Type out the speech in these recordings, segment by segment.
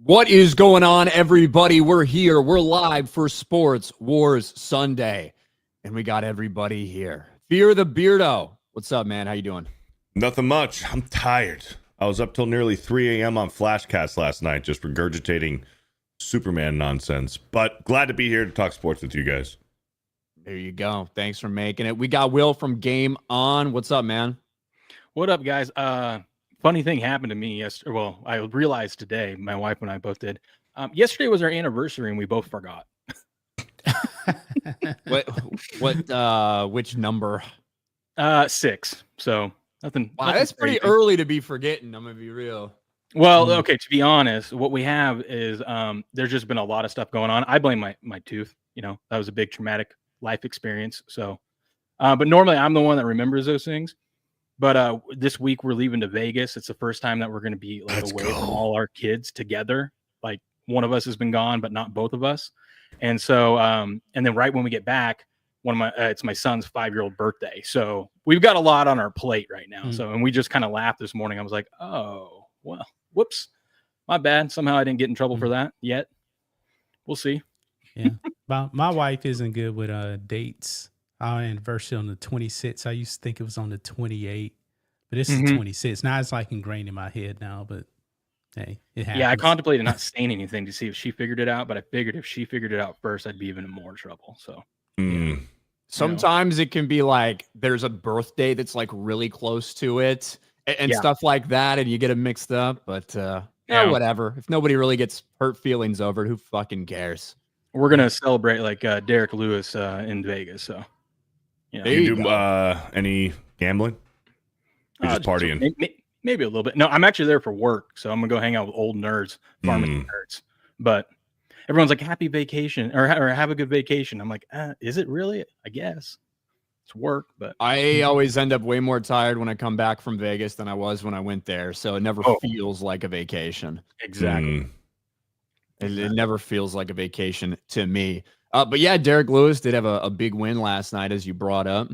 What is going on, everybody? We're here. We're live for Sports Wars Sunday, and we got everybody here. Fear the Beardo. What's up, man? How you doing? Nothing much. I'm tired. I was up till nearly 3 a.m. on Flashcast last night, just regurgitating Superman nonsense. But glad to be here to talk sports with you guys. There you go. Thanks for making it. We got Will from Game On. What's up, man? What up, guys? Funny thing happened to me yesterday. Well, I realized today, my wife and I both did. Yesterday was our anniversary, and we both forgot. Which number? 6. So nothing. Wow, nothing that's pretty crazy. early to be forgetting. I'm gonna be real. Well, okay. To be honest, what we have is there's just been a lot of stuff going on. I blame my tooth. You know, that was a big traumatic life experience. So, but normally I'm the one that remembers those things. But this week we're leaving to Vegas. It's the first time that we're going to be away from all our kids together. Like one of us has been gone, but not both of us. And so, and then right when we get back, it's my son's 5-year-old birthday. So we've got a lot on our plate right now. So, and we just kind of laughed this morning. I was like, oh, well, whoops, my bad. Somehow I didn't get in trouble for that yet. We'll see. Yeah. My wife isn't good with dates. Our anniversary on the 26th. I used to think it was on the 28th, but this is 26th. Now it's like ingrained in my head now, but hey, it happens. Yeah, I contemplated not saying anything to see if she figured it out, but I figured if she figured it out first, I'd be even in more trouble. So Sometimes it can be like there's a birthday that's like really close to it and stuff like that, and you get it mixed up. But whatever. If nobody really gets hurt feelings over it, who fucking cares? We're gonna celebrate like Derek Lewis in Vegas. So you do any gambling? Or just partying? Maybe a little bit. No, I'm actually there for work, so I'm gonna go hang out with old nerds, pharmacy nerds. But everyone's like, "Happy vacation" or "Have a good vacation." I'm like, "Is it really?" I guess it's work, but I always end up way more tired when I come back from Vegas than I was when I went there, so it never feels like a vacation. Exactly. It never feels like a vacation to me. But yeah, Derek Lewis did have a big win last night, as you brought up.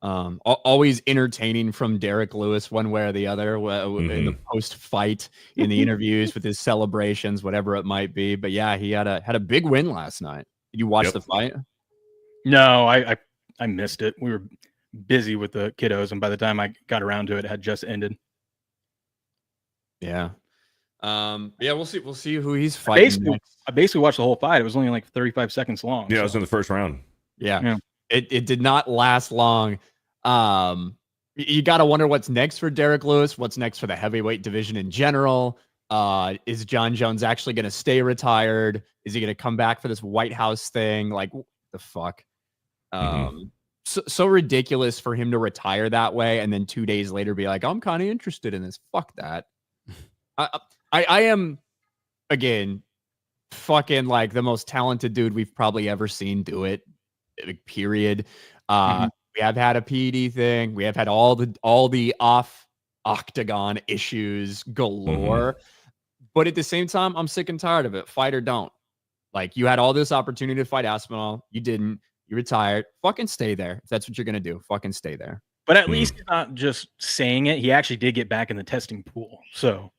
Always entertaining from Derek Lewis, one way or the other, in the post-fight, in the interviews, with his celebrations, whatever it might be. But yeah, he had a big win last night. Did you watch the fight? No, I missed it. We were busy with the kiddos, and by the time I got around to it, it had just ended. Yeah. We'll see who he's fighting. I basically watched the whole fight. It was only like 35 seconds long. Yeah, it was in the first round. Yeah. It did not last long. You got to wonder what's next for Derek Lewis. What's next for the heavyweight division in general? Is John Jones actually going to stay retired? Is he going to come back for this White House thing? Like, what the fuck? So ridiculous for him to retire that way and then 2 days later be like, I'm kind of interested in this. Fuck that. I am, again, fucking like the most talented dude we've probably ever seen do it, period. We have had a PD thing. We have had all the off octagon issues galore. But at the same time, I'm sick and tired of it. Fight or don't. Like, you had all this opportunity to fight Aspinall. You didn't. You retired. Fucking stay there. If that's what you're going to do, fucking stay there. But at least he's not just saying it. He actually did get back in the testing pool. So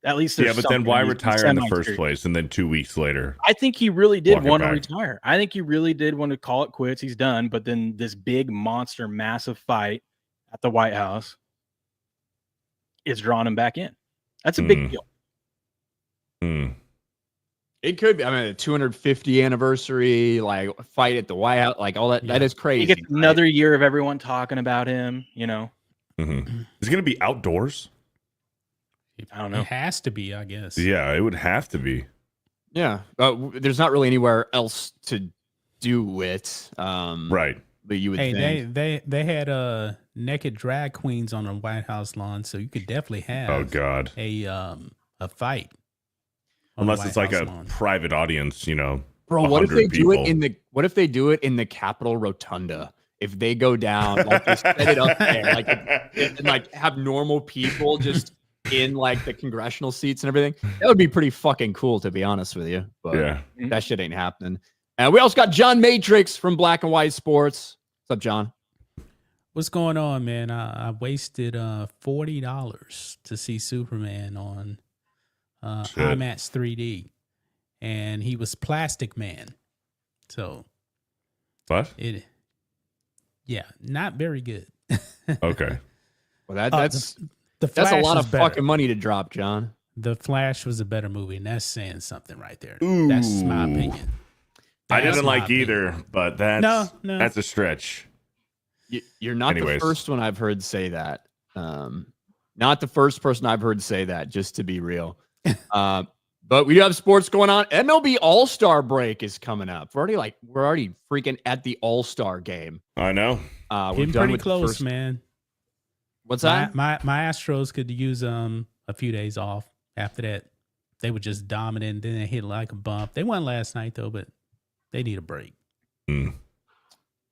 at least there's but then why retire in the first place? And then 2 weeks later, I think he really did want to retire. I think he really did want to call it quits. He's done. But then this big monster, massive fight at the White House is drawing him back in. That's a big deal. It could be. I mean, a 250 anniversary, like, fight at the White House, like all that. Yeah. That is crazy. He gets another year of everyone talking about him. You know, is it going to be outdoors? I don't know. It has to be, I guess. Yeah, it would have to be. Yeah, there's not really anywhere else to do it. Right. But you would think. They had naked drag queens on the White House lawn, so you could definitely have a fight. Unless it's like a private audience, you know. Bro, what if they do it in the Capitol Rotunda? If they go down, like, they set it up there, like, and like have normal people just in like the congressional seats and everything, that would be pretty fucking cool, to be honest with you. But that shit ain't happening. And we also got John Matrix from Black and White Sports. What's up, John? What's going on, man? I wasted $40 to see Superman on Shit. IMAX 3D, and he was Plastic Man. So What? not very good. Okay. Well, that's the that's a Flash lot was of better. fucking money to drop, John. The Flash was a better movie, and that's saying something right there. Ooh. That's my opinion. I That's didn't my like either, opinion. but that's No. that's a stretch. You're not Anyways. the first one I've heard say that. Not the first person I've heard say that, just to be real. But we do have sports going on. MLB All-Star break is coming up. We're already freaking at the All-Star game. I know. We're Getting done pretty with close, the first. man. What's that? My Astros could use a few days off. After that, they were just dominant. Then they hit like a bump. They won last night though, but they need a break.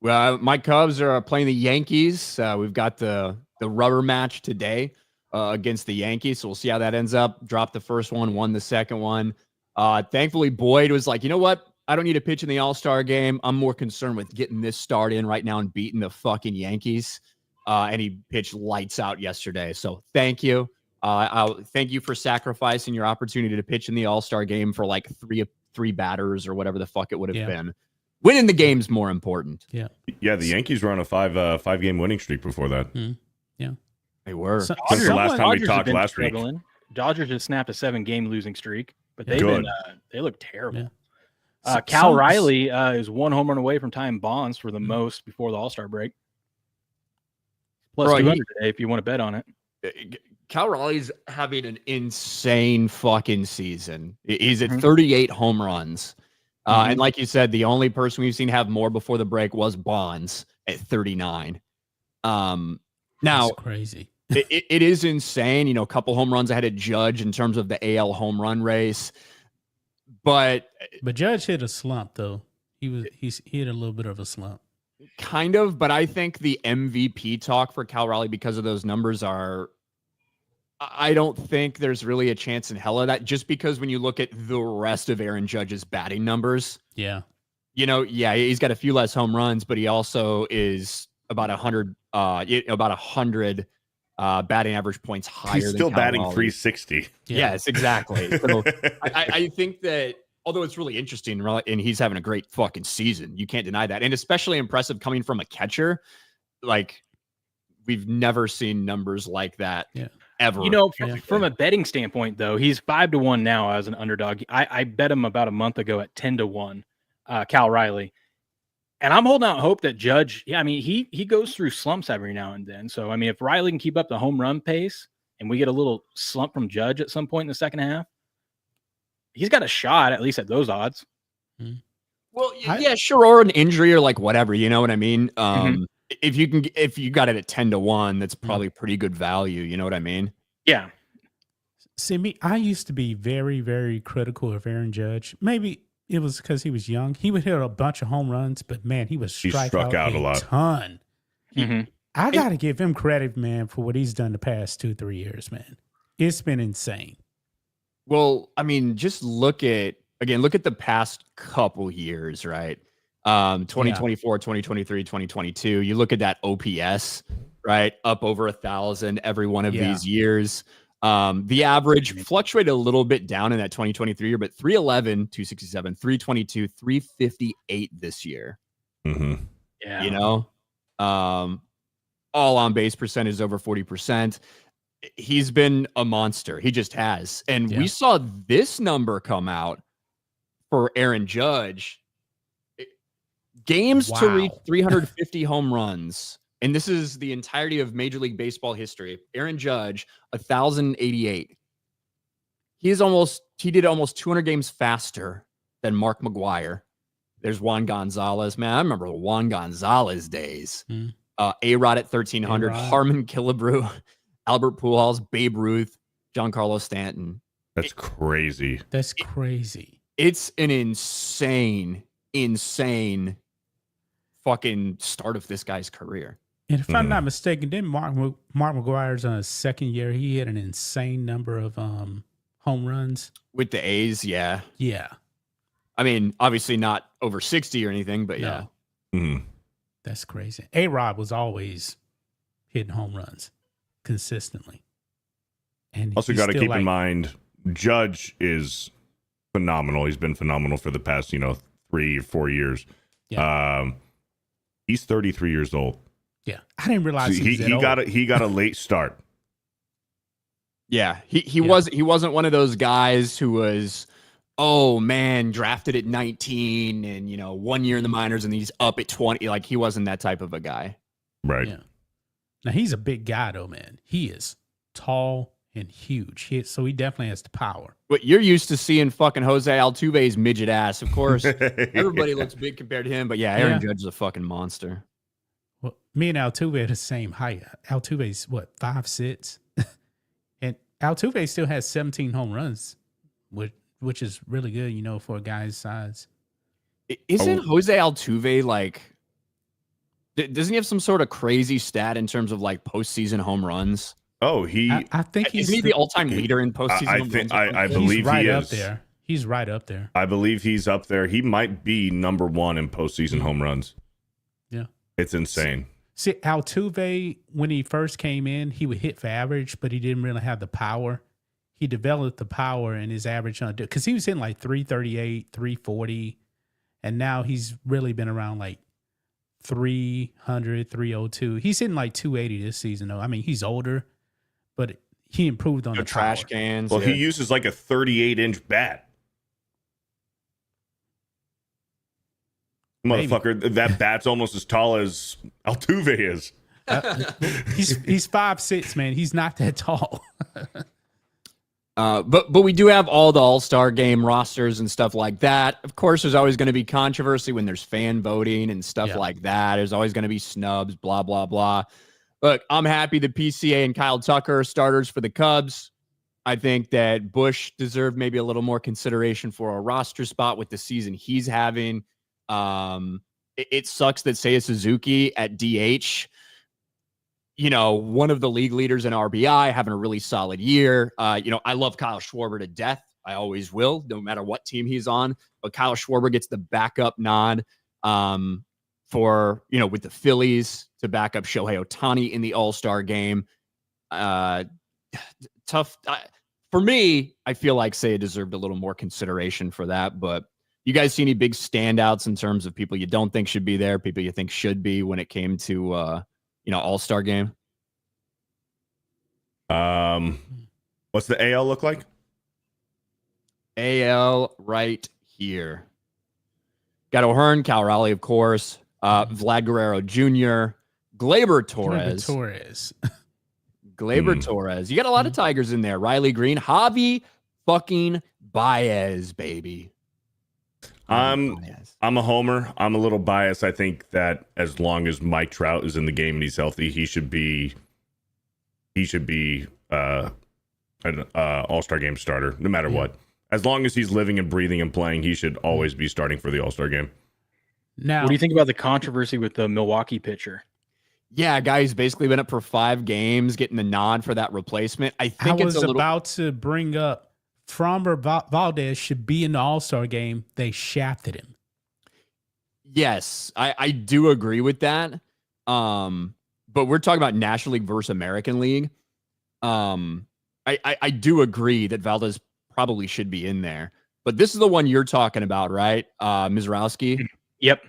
Well, my Cubs are playing the Yankees. We've got the rubber match today against the Yankees. So we'll see how that ends up. Dropped the first one, won the second one. Thankfully, Boyd was like, you know what? I don't need to pitch in the All-Star game. I'm more concerned with getting this start in right now and beating the fucking Yankees. And he pitched lights out yesterday. So thank you. I'll thank you for sacrificing your opportunity to pitch in the All-Star game for like three batters or whatever the fuck it would have been. Winning the game's more important. Yeah, the Yankees were on a five game winning streak before that. Yeah, they were. Since the last time we talked last week. Dodgers just snapped a 7-game losing streak, but they've Good. been they look terrible. Yeah. Cal Riley is 1 home run away from tying Bonds for the most before the All-Star break. Plus 200 today if you want to bet on it. Cal Raleigh's having an insane fucking season. He's at 38 home runs. And like you said, the only person we've seen have more before the break was Bonds at 39. Now, that's crazy. it is insane. You know, a couple home runs ahead of Judge in terms of the AL home run race. But Judge hit a slump though. He hit a little bit of a slump. Kind of, but I think the MVP talk for Cal Raleigh because of those numbers I don't think there's really a chance in hell of that, just because when you look at the rest of Aaron Judge's batting numbers, he's got a few less home runs, but he also is about 100 batting average points higher. He's still than Cal batting Raleigh. 360. Yes, exactly. So I think that although it's really interesting, and he's having a great fucking season, you can't deny that, and especially impressive coming from a catcher. Like, we've never seen numbers like that. Yeah. Ever. You know, from a betting standpoint, though, he's 5-1 now as an underdog. I bet him about a month ago at 10-1, Cal Riley. And I'm holding out hope that Judge, he goes through slumps every now and then. So, I mean, if Riley can keep up the home run pace and we get a little slump from Judge at some point in the second half, he's got a shot, at least at those odds. Well, yeah, sure. Or an injury or like whatever, you know what I mean? If you got it at 10-1, that's probably pretty good value. You know what I mean? Yeah. See, I used to be very, very critical of Aaron Judge. Maybe it was because he was young. He would hit a bunch of home runs, but man, he struck out a lot. Ton. I got to give him credit, man, for what he's done the past 2-3 years, man. It's been insane. Well, I mean, just look at the past couple years, right? 2024, 2023, 2022. You look at that OPS, right? Up over 1,000 every one of these years. The average fluctuated a little bit down in that 2023 year, but 311, 267, 322, 358 this year. Yeah. You know, all on base percentage is over 40%. He's been a monster. He just has. And we saw this number come out for Aaron Judge. Games to reach 350 home runs. And this is the entirety of Major League Baseball history. Aaron Judge, 1,088. He did almost 200 games faster than Mark McGwire. There's Juan Gonzalez. Man, I remember the Juan Gonzalez days. A-Rod at 1,300. A-Rod. Harmon Killebrew, Albert Pujols, Babe Ruth, Giancarlo Stanton. That's crazy. That's crazy. It's an insane fucking start of this guy's career. And if I'm not mistaken, didn't Mark McGuire's on his second year, he had an insane number of home runs With the A's, yeah. Yeah. I mean, obviously not over 60 or anything, but yeah. That's crazy. A-Rod was always hitting home runs consistently. And Also got to keep in mind Judge is phenomenal. He's been phenomenal for the past 3 or 4 years. Yeah. He's 33 years old. Yeah, I didn't realize he got a late start. Yeah, he wasn't one of those guys who was, oh man, drafted at 19 and 1 year in the minors and he's up at 20. Like, he wasn't that type of a guy. Right. Yeah. Now he's a big guy though, man. He is tall and huge. So he definitely has the power. But you're used to seeing fucking Jose Altuve's midget ass. Of course, everybody looks big compared to him. But yeah, Aaron Judge is a fucking monster. Well, me and Altuve are the same height. Altuve's what, 5'6", and Altuve still has 17 home runs, which is really good, for a guy's size. Isn't Jose Altuve like? Doesn't he have some sort of crazy stat in terms of like postseason home runs? Oh, I think he's the all-time leader in postseason home runs. I believe right he up is. there. He's right up there. I believe he's up there. He might be number 1 in postseason home runs. Yeah. It's insane. See, Altuve, when he first came in, he would hit for average, but he didn't really have the power. He developed the power in his average because he was hitting like 338, 340, and now he's really been around like 300, 302. He's hitting like 280 this season, though. I mean, he's older, but he improved on the trash power. cans. Well, he uses like a 38-inch bat. Motherfucker, that bat's almost as tall as Altuve is. He's 5'6", man. He's not that tall. But we do have all the All-Star game rosters and stuff like that. Of course, there's always going to be controversy when there's fan voting and stuff like that. There's always going to be snubs, blah, blah, blah. Look, I'm happy that PCA and Kyle Tucker are starters for the Cubs. I think that Bush deserved maybe a little more consideration for a roster spot with the season he's having. It sucks that Seiya Suzuki at DH, one of the league leaders in RBI, having a really solid year. I love Kyle Schwarber to death. I always will, no matter what team he's on. But Kyle Schwarber gets the backup nod for, with the Phillies to back up Shohei Ohtani in the All-Star game. Tough. For me, I feel like Seiya deserved a little more consideration for that. But you guys see any big standouts in terms of people you don't think should be there, people you think should be when it came to All-Star game? What's the AL look like? AL right here. Got O'Hearn, Cal Raleigh, of course. Vlad Guerrero Jr., Gleyber Torres. Gleyber Torres. You got a lot of Tigers in there. Riley Green, Javi fucking Baez, baby. I'm a homer. I'm a little biased. I think that as long as Mike Trout is in the game and he's healthy, he should be an All-Star game starter, no matter what. As long as he's living and breathing and playing, he should always be starting for the All-Star game. Now, what do you think about the controversy with the Milwaukee pitcher? Yeah, guy's basically been up for 5 games, getting the nod for that replacement. I think I was about to bring up Framber Valdez should be in the All-Star game. They shafted him. Yes, I do agree with that. But we're talking about National League versus American League. I do agree that Valdez probably should be in there. But this is the one you're talking about, right? Mizrowski? Yep.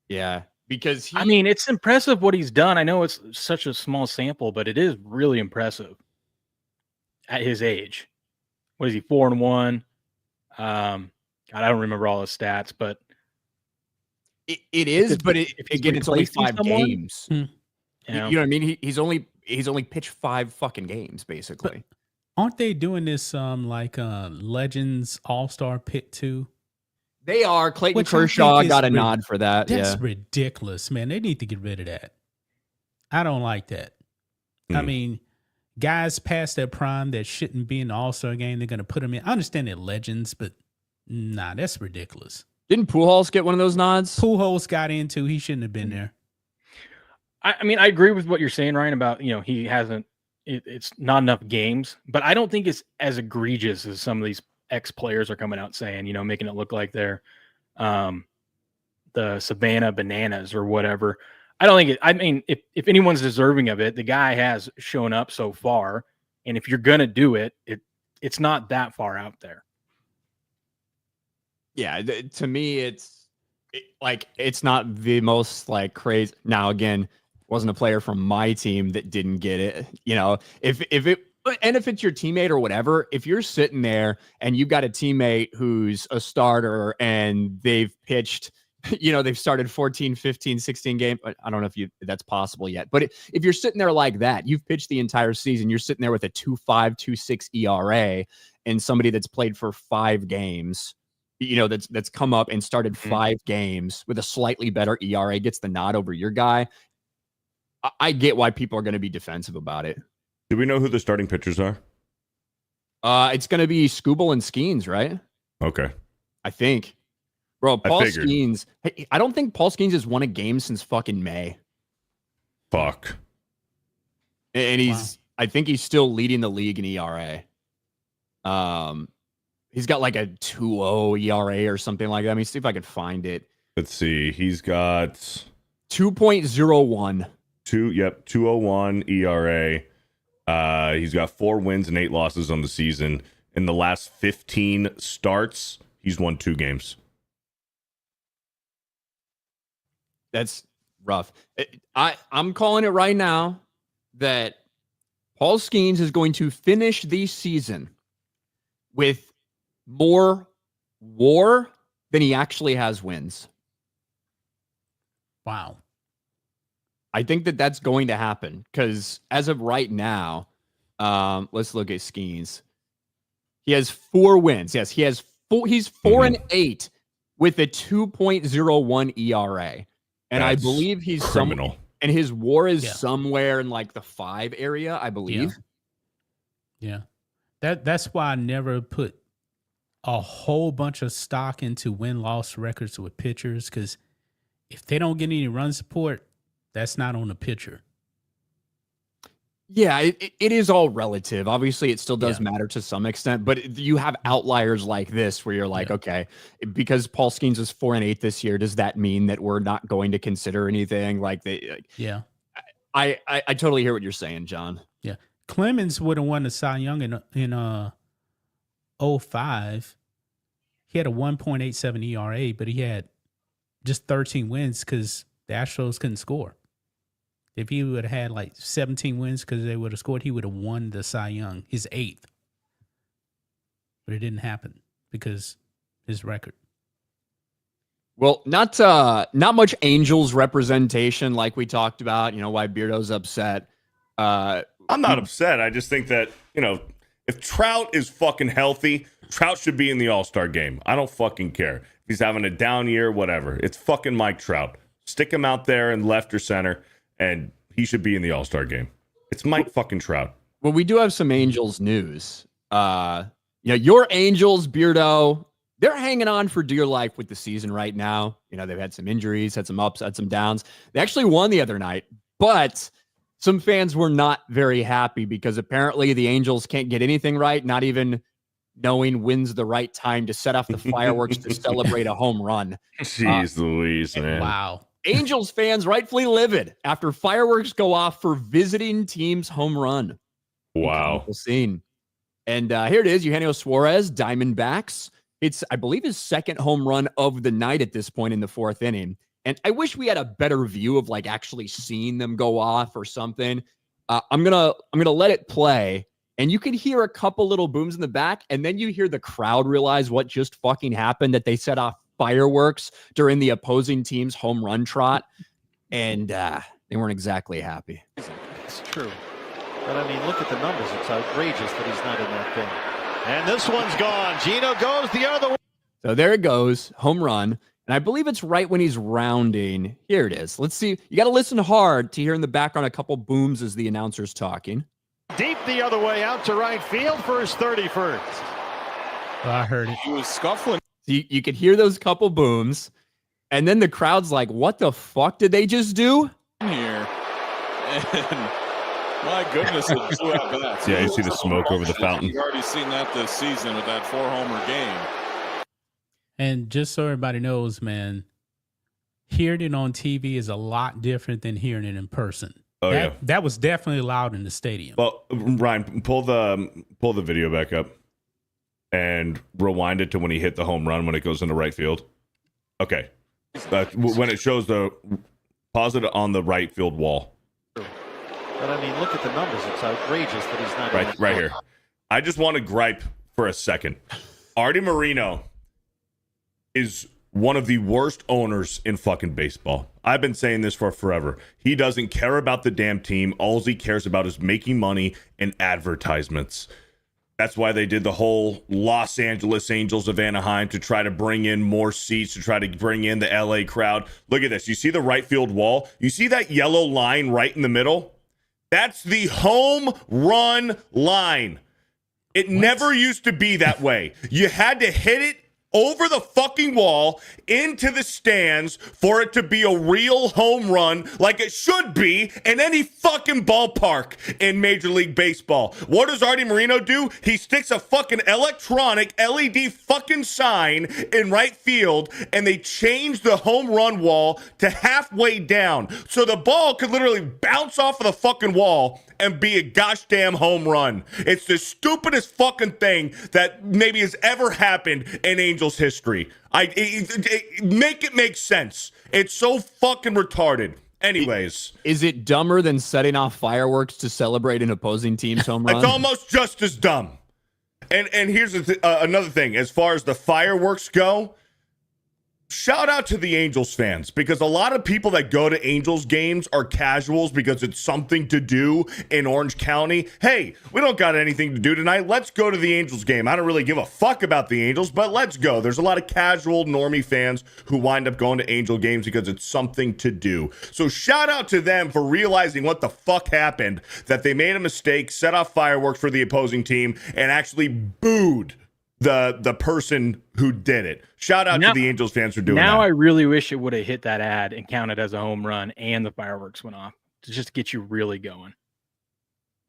Yeah. Because it's impressive what he's done. I know it's such a small sample, but it is really impressive at his age. What is he, 4-1? God, I don't remember all his stats, but it is. But again, it's only 5 games. You know what I mean? He's only pitched 5 fucking games, basically. But aren't they doing this Legends All-Star pick too? They are. Clayton Kershaw got a nod for that. That's ridiculous, man. They need to get rid of that. I don't like that. I mean, guys past their prime that shouldn't be in the All-Star game, they're going to put them in. I understand they're legends, but nah, that's ridiculous. Didn't Pujols get one of those nods? Pujols got in too. He shouldn't have been there. I agree with what you're saying, Ryan, about, he hasn't, it's not enough games, but I don't think it's as egregious as some of these ex-players are coming out saying, making it look like they're the Savannah Bananas or whatever. I don't think if anyone's deserving of it, the guy has shown up so far. And if you're going to do it, it's not that far out there. Yeah, to me, it's not the most like crazy. Now, again, wasn't a player from my team that didn't get it. You know, if it's your teammate or whatever, if you're sitting there and you've got a teammate who's a starter and they've pitched, you know, they've started 14, 15, 16 games. I don't know if that's possible yet, but if you're sitting there like that, you've pitched the entire season, you're sitting there with a 2.5, 2.6 ERA and somebody that's played for 5 games, you know, that's come up and started 5 games with a slightly better ERA, gets the nod over your guy. I get why people are going to be defensive about it. Do we know who the starting pitchers are? It's going to be Skubal and Skeens, right? Okay. I think. Bro, Paul Skeens. Hey, I don't think Paul Skeens has won a game since fucking May. Fuck. And I think he's still leading the league in ERA. He's got like a 2.0 ERA or something like that. Let me see if I can find it. Let's see. He's got 2.01. 201 ERA. He's got 4 wins and 8 losses on the season. In the last 15 starts, he's won 2 games. That's rough. I'm calling it right now that Paul Skeens is going to finish the season with more WAR than he actually has wins. Wow. I think that going to happen because as of right now, let's look at Skeens. He has 4 wins. Yes, he has 4. He's 4-8 with a 2.01 ERA. And I believe he's criminal. And his WAR is somewhere in like the 5 area, I believe. Yeah. That's why I never put a whole bunch of stock into win-loss records with pitchers, because if they don't get any run support, that's not on the pitcher. Yeah, it is all relative. Obviously, it still does matter to some extent, but you have outliers like this where you're like, okay, because Paul Skeens is 4-8 this year, does that mean that we're not going to consider anything? I totally hear what you're saying, John. Yeah, Clemens would have won the Cy Young in 05. He had a 1.87 ERA, but he had just 13 wins because the Astros couldn't score. If he would have had like 17 wins because they would have scored, he would have won the Cy Young, his 8th. But it didn't happen because his record. Well, not much Angels representation like we talked about. You know why Beardo's upset. I'm not upset. I just think that, you know, if Trout is fucking healthy, Trout should be in the All-Star game. I don't fucking care. If he's having a down year, whatever. It's fucking Mike Trout. Stick him out there in left or center, and he should be in the All-Star game. It's Mike fucking Trout. Well, we do have some Angels news. Your Angels, Beardo, they're hanging on for dear life with the season right now. You know, they've had some injuries, had some ups, had some downs. They actually won the other night, but some fans were not very happy because apparently the Angels can't get anything right, not even knowing when's the right time to set off the fireworks to celebrate a home run. Jeez Louise, man. Wow. Angels fans rightfully livid after fireworks go off for visiting team's home run. Wow. Scene. And here it is, Eugenio Suarez, Diamondbacks. It's, I believe, his 2nd home run of the night at this point in the 4th inning. And I wish we had a better view of like actually seeing them go off or something. I'm gonna let it play, and you can hear a couple little booms in the back, and then you hear the crowd realize what just fucking happened, that they set off fireworks during the opposing team's home run trot, and they weren't exactly happy. It's true. But I mean, look at the numbers. It's outrageous that he's not in that thing. And this one's gone. Gino goes the other way. So there it goes, home run. And I believe it's right when he's rounding. Here it is. Let's see. You got to listen hard to hear in the background a couple booms as the announcer's talking. Deep the other way out to right field for his 31st. Oh, I heard it. He was scuffling. You could hear those couple booms. And then the crowd's like, what the fuck did they just do? Here. And my goodness, it blew out bats. Yeah, you see the smoke over the fountain. You've already seen that this season with that 4-homer game. And just so everybody knows, man, hearing it on TV is a lot different than hearing it in person. Oh, yeah. That was definitely loud in the stadium. Well, Ryan, pull the video back up. and rewind it to when he hit the home run when it goes into right field. Okay. When it shows pause it on the right field wall. But I mean, look at the numbers. It's outrageous that he's not right here. I just want to gripe for a second. Artie Moreno is one of the worst owners in fucking baseball. I've been saying this for forever. He doesn't care about the damn team. All he cares about is making money and advertisements. That's why they did the whole Los Angeles Angels of Anaheim to try to bring in more seats, to try to bring in the LA crowd. Look at this. You see the right field wall? You see that yellow line right in the middle? That's the home run line. It never used to be that way. You had to hit it over the fucking wall into the stands for it to be a real home run like it should be in any fucking ballpark in Major League Baseball. What does Artie Moreno do? He sticks a fucking electronic LED fucking sign in right field, and they change the home run wall to halfway down so the ball could literally bounce off of the fucking wall and be a gosh damn home run. It's the stupidest fucking thing that maybe has ever happened in Angels history. Make it make sense. It's so fucking retarded. Anyways. Is it dumber than setting off fireworks to celebrate an opposing team's home run? It's almost just as dumb. And here's another thing. As far as the fireworks go, shout out to the Angels fans, because a lot of people that go to Angels games are casuals because it's something to do in Orange County. Hey, we don't got anything to do tonight. Let's go to the Angels game. I don't really give a fuck about the Angels, but let's go. There's a lot of casual normie fans who wind up going to Angel games because it's something to do. So shout out to them for realizing what the fuck happened, that they made a mistake, set off fireworks for the opposing team, and actually booed the person who did it. Shout out to the Angels fans for doing that. Now I really wish it would have hit that ad and counted as a home run and the fireworks went off to just get you really going.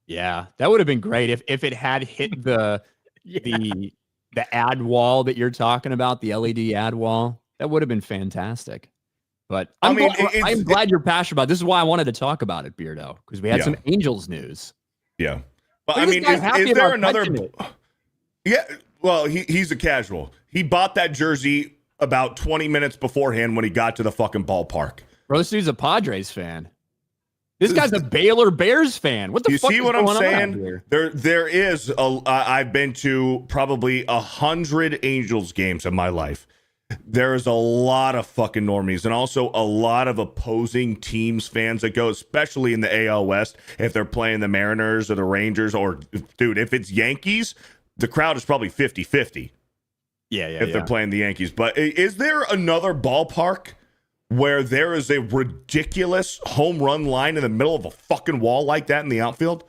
Yeah, that would have been great if it had hit the the ad wall that you're talking about, the LED ad wall. That would have been fantastic. But I'm glad you're passionate about it. This is why I wanted to talk about it, Beardo, because we had some Angels news. Yeah. But I mean, is there another? Yeah. Well, he's a casual. He bought that jersey about 20 minutes beforehand when he got to the fucking ballpark. Bro, this dude's a Padres fan. This guy's a Baylor Bears fan. What the fuck is going on? You see what I'm saying? There is I've been to probably 100 Angels games in my life. There is a lot of fucking normies and also a lot of opposing teams fans that go, especially in the AL West, if they're playing the Mariners or the Rangers, or dude, if it's Yankees, the crowd is probably 50-50. If they're playing the Yankees. But is there another ballpark where there is a ridiculous home run line in the middle of a fucking wall like that in the outfield?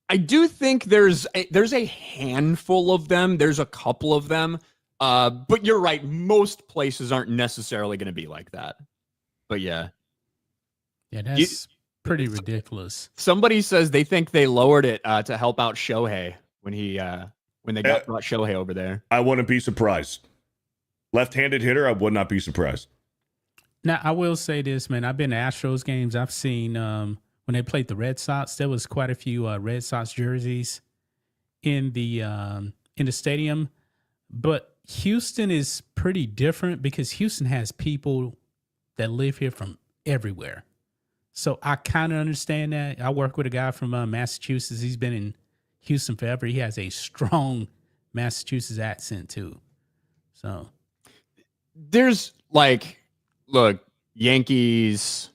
I do think there's a handful of them. There's a couple of them. But you're right. Most places aren't necessarily going to be like that. But yeah. Yeah, that's pretty ridiculous. Somebody says they think they lowered it to help out Shohei when they brought Shohei over there. I wouldn't be surprised. Left-handed hitter, I would not be surprised. Now, I will say this, man. I've been to Astros games. I've seen when they played the Red Sox, there was quite a few Red Sox jerseys in the stadium. But Houston is pretty different because Houston has people that live here from everywhere. So I kind of understand that. I work with a guy from Massachusetts. He's been in Houston forever. He has a strong Massachusetts accent too. So there's look, Yankees,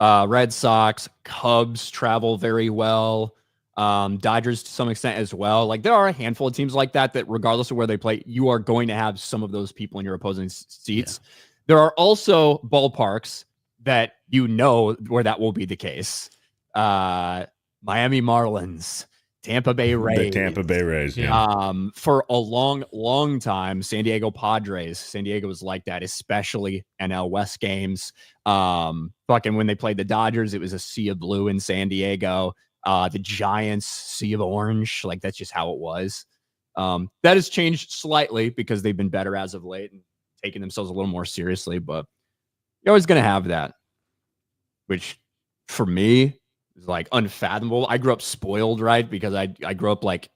Red Sox, Cubs travel very well. Dodgers to some extent as well. Like there are a handful of teams like that regardless of where they play, you are going to have some of those people in your opposing seats. Yeah. There are also ballparks that where that will be the case. Miami Marlins, Tampa Bay Rays. The Tampa Bay Rays, yeah. For a long, long time, San Diego Padres. San Diego was like that, especially NL West games. Fucking when they played the Dodgers, it was a sea of blue in San Diego. The Giants, sea of orange. Like that's just how it was. That has changed slightly because they've been better as of late and taking themselves a little more seriously. But you're always going to have that, which for me is like unfathomable. I grew up spoiled, right? Because I grew up like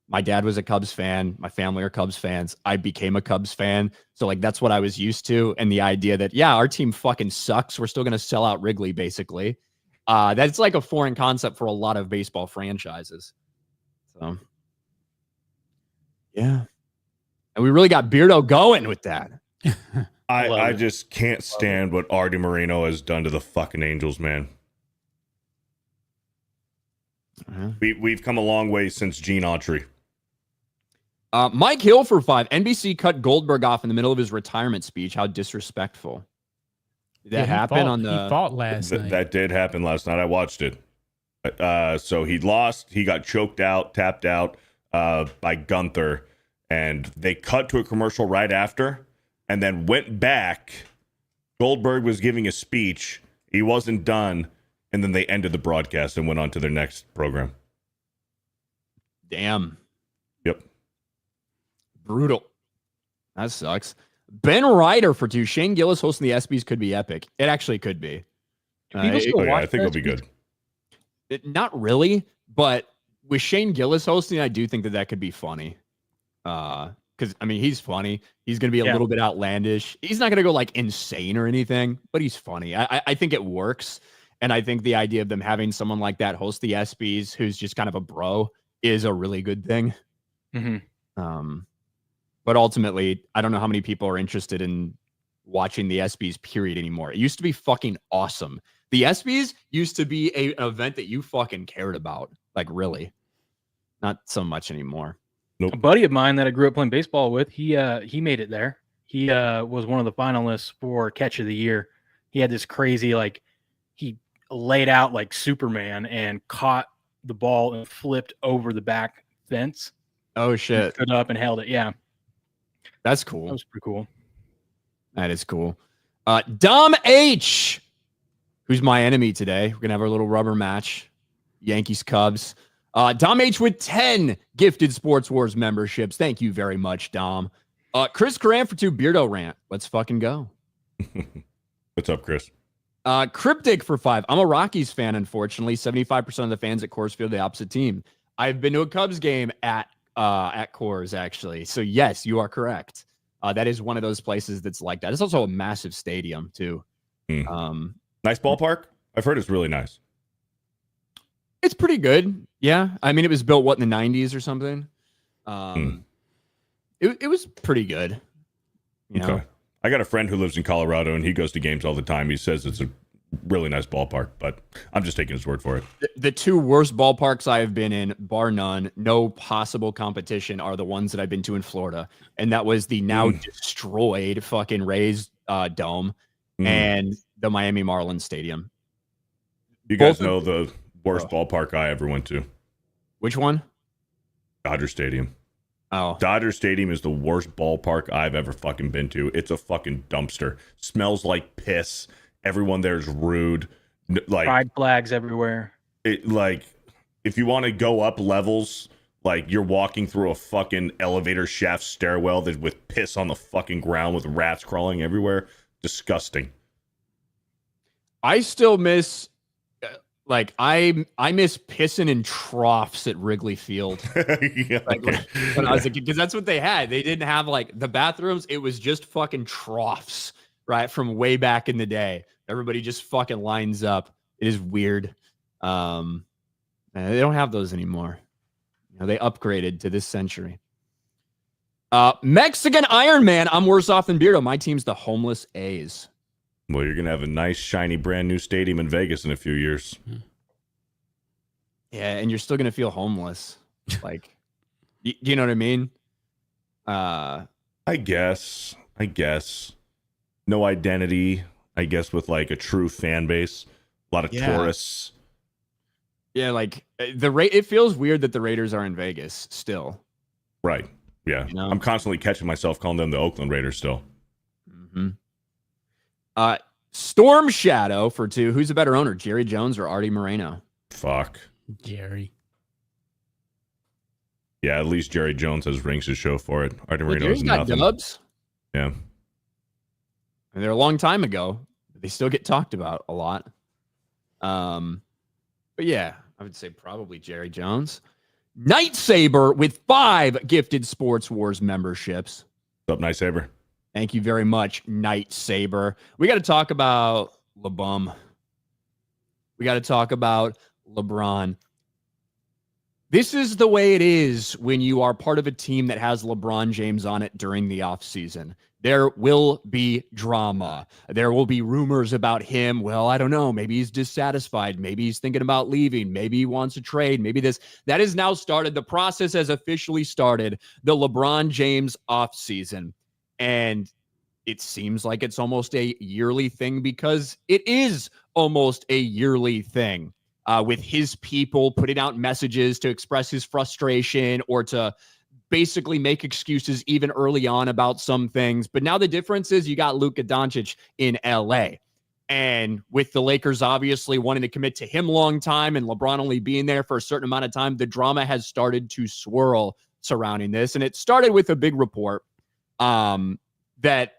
My dad was a Cubs fan. My family are Cubs fans. I became a Cubs fan. So like that's what I was used to. And the idea that, yeah, our team fucking sucks. We're still going to sell out Wrigley, basically. That's like a foreign concept for a lot of baseball franchises. So, yeah. And we really got Beardo going with that. I just can't stand what Artie Moreno has done to the fucking Angels, man. We've come a long way since Gene Autry. Mike Hill for 5. NBC cut Goldberg off in the middle of his retirement speech. How disrespectful. Did that happen on the... He fought last night. That did happen last night. I watched it. So he lost. He got choked out, tapped out by Gunther. And they cut to a commercial right after and then went back. Goldberg was giving a speech. He wasn't done. And then they ended the broadcast and went on to their next program. Damn. Yep. Brutal. That sucks. Ben Ryder for 2. Shane Gillis hosting the ESPYs could be epic. It actually could be. People still watch I think it'll be good. Not really, but with Shane Gillis hosting, I do think that could be funny. Because I mean, he's funny. He's going to be a little bit outlandish. He's not going to go like insane or anything, but he's funny. I think it works. And I think the idea of them having someone like that host the ESPYs who's just kind of a bro is a really good thing. Mm-hmm. But ultimately, I don't know how many people are interested in watching the ESPYs period anymore. It used to be fucking awesome. The ESPYs used to be an event that you fucking cared about. Like really. Not so much anymore. Nope. A buddy of mine that I grew up playing baseball with, he made it there. He was one of the finalists for Catch of the Year. He had this crazy, like, he laid out like Superman and caught the ball and flipped over the back fence. Oh, shit. Stood up and held it. Yeah. That's cool. That was pretty cool. That is cool. Dom H, who's my enemy today. We're going to have our little rubber match. Yankees, Cubs. Dom H with 10 gifted Sports Wars memberships. Thank you very much, Dom. Chris Coran for 2 Beardo rant. Let's fucking go. What's up, Chris? Cryptic for 5. I'm a Rockies fan, unfortunately. 75% of the fans at Coors feel the opposite team. I've been to a Cubs game at Coors, actually. So, yes, you are correct. That is one of those places that's like that. It's also a massive stadium, too. Nice ballpark? I've heard it's really nice. It's pretty good. Yeah. I mean, it was built, in the 90s or something? It was pretty good. You know? I got a friend who lives in Colorado, and he goes to games all the time. He says it's a really nice ballpark, but I'm just taking his word for it. The 2 worst ballparks I have been in, bar none, no possible competition, are the ones that I've been to in Florida. And that was the now destroyed fucking Rays dome and the Miami Marlins Stadium. You guys know the worst ballpark I ever went to? Which one? Dodger Stadium. Oh. Dodger Stadium is the worst ballpark I've ever fucking been to. It's a fucking dumpster. Smells like piss. Everyone there is rude. Like pride flags everywhere. If you want to go up levels, like you're walking through a fucking elevator shaft stairwell that with piss on the fucking ground with rats crawling everywhere. Disgusting. I still miss I miss pissing in troughs at Wrigley Field. When I was a kid, because that's what they had. They didn't have the bathrooms. It was just fucking troughs, right? From way back in the day. Everybody just fucking lines up. It is weird. They don't have those anymore. They upgraded to this century. Mexican Iron Man. I'm worse off than Beardo. My team's the homeless A's. Well, you're going to have a nice, shiny, brand new stadium in Vegas in a few years. Yeah, and you're still going to feel homeless. You know what I mean? I guess. No identity, I guess, with a true fan base. A lot of tourists. Yeah, it feels weird that the Raiders are in Vegas still. Right. Yeah. I'm constantly catching myself calling them the Oakland Raiders still. Mm-hmm. Storm Shadow for 2. Who's a better owner, Jerry Jones or Artie Moreno? Fuck. Jerry. Yeah, at least Jerry Jones has rings to show for it. Artie Moreno has nothing. Dubs. Yeah. And they're a long time ago. They still get talked about a lot. But yeah, I would say probably Jerry Jones. Night Saber with 5 gifted Sports Wars memberships. What's up, Night Saber? Thank you very much, Night Saber. We got to talk about LeBum. We got to talk about LeBron. This is the way it is when you are part of a team that has LeBron James on it during the offseason. There will be drama. There will be rumors about him. Well, I don't know. Maybe he's dissatisfied. Maybe he's thinking about leaving. Maybe he wants a trade. Maybe this. That has now started. The process has officially started. The LeBron James offseason. And it seems like it's almost a yearly thing because it is almost a yearly thing. With his people putting out messages to express his frustration or to basically make excuses even early on about some things. But now the difference is you got Luka Doncic in LA. And with the Lakers obviously wanting to commit to him long time and LeBron only being there for a certain amount of time, the drama has started to swirl surrounding this. And it started with a big report that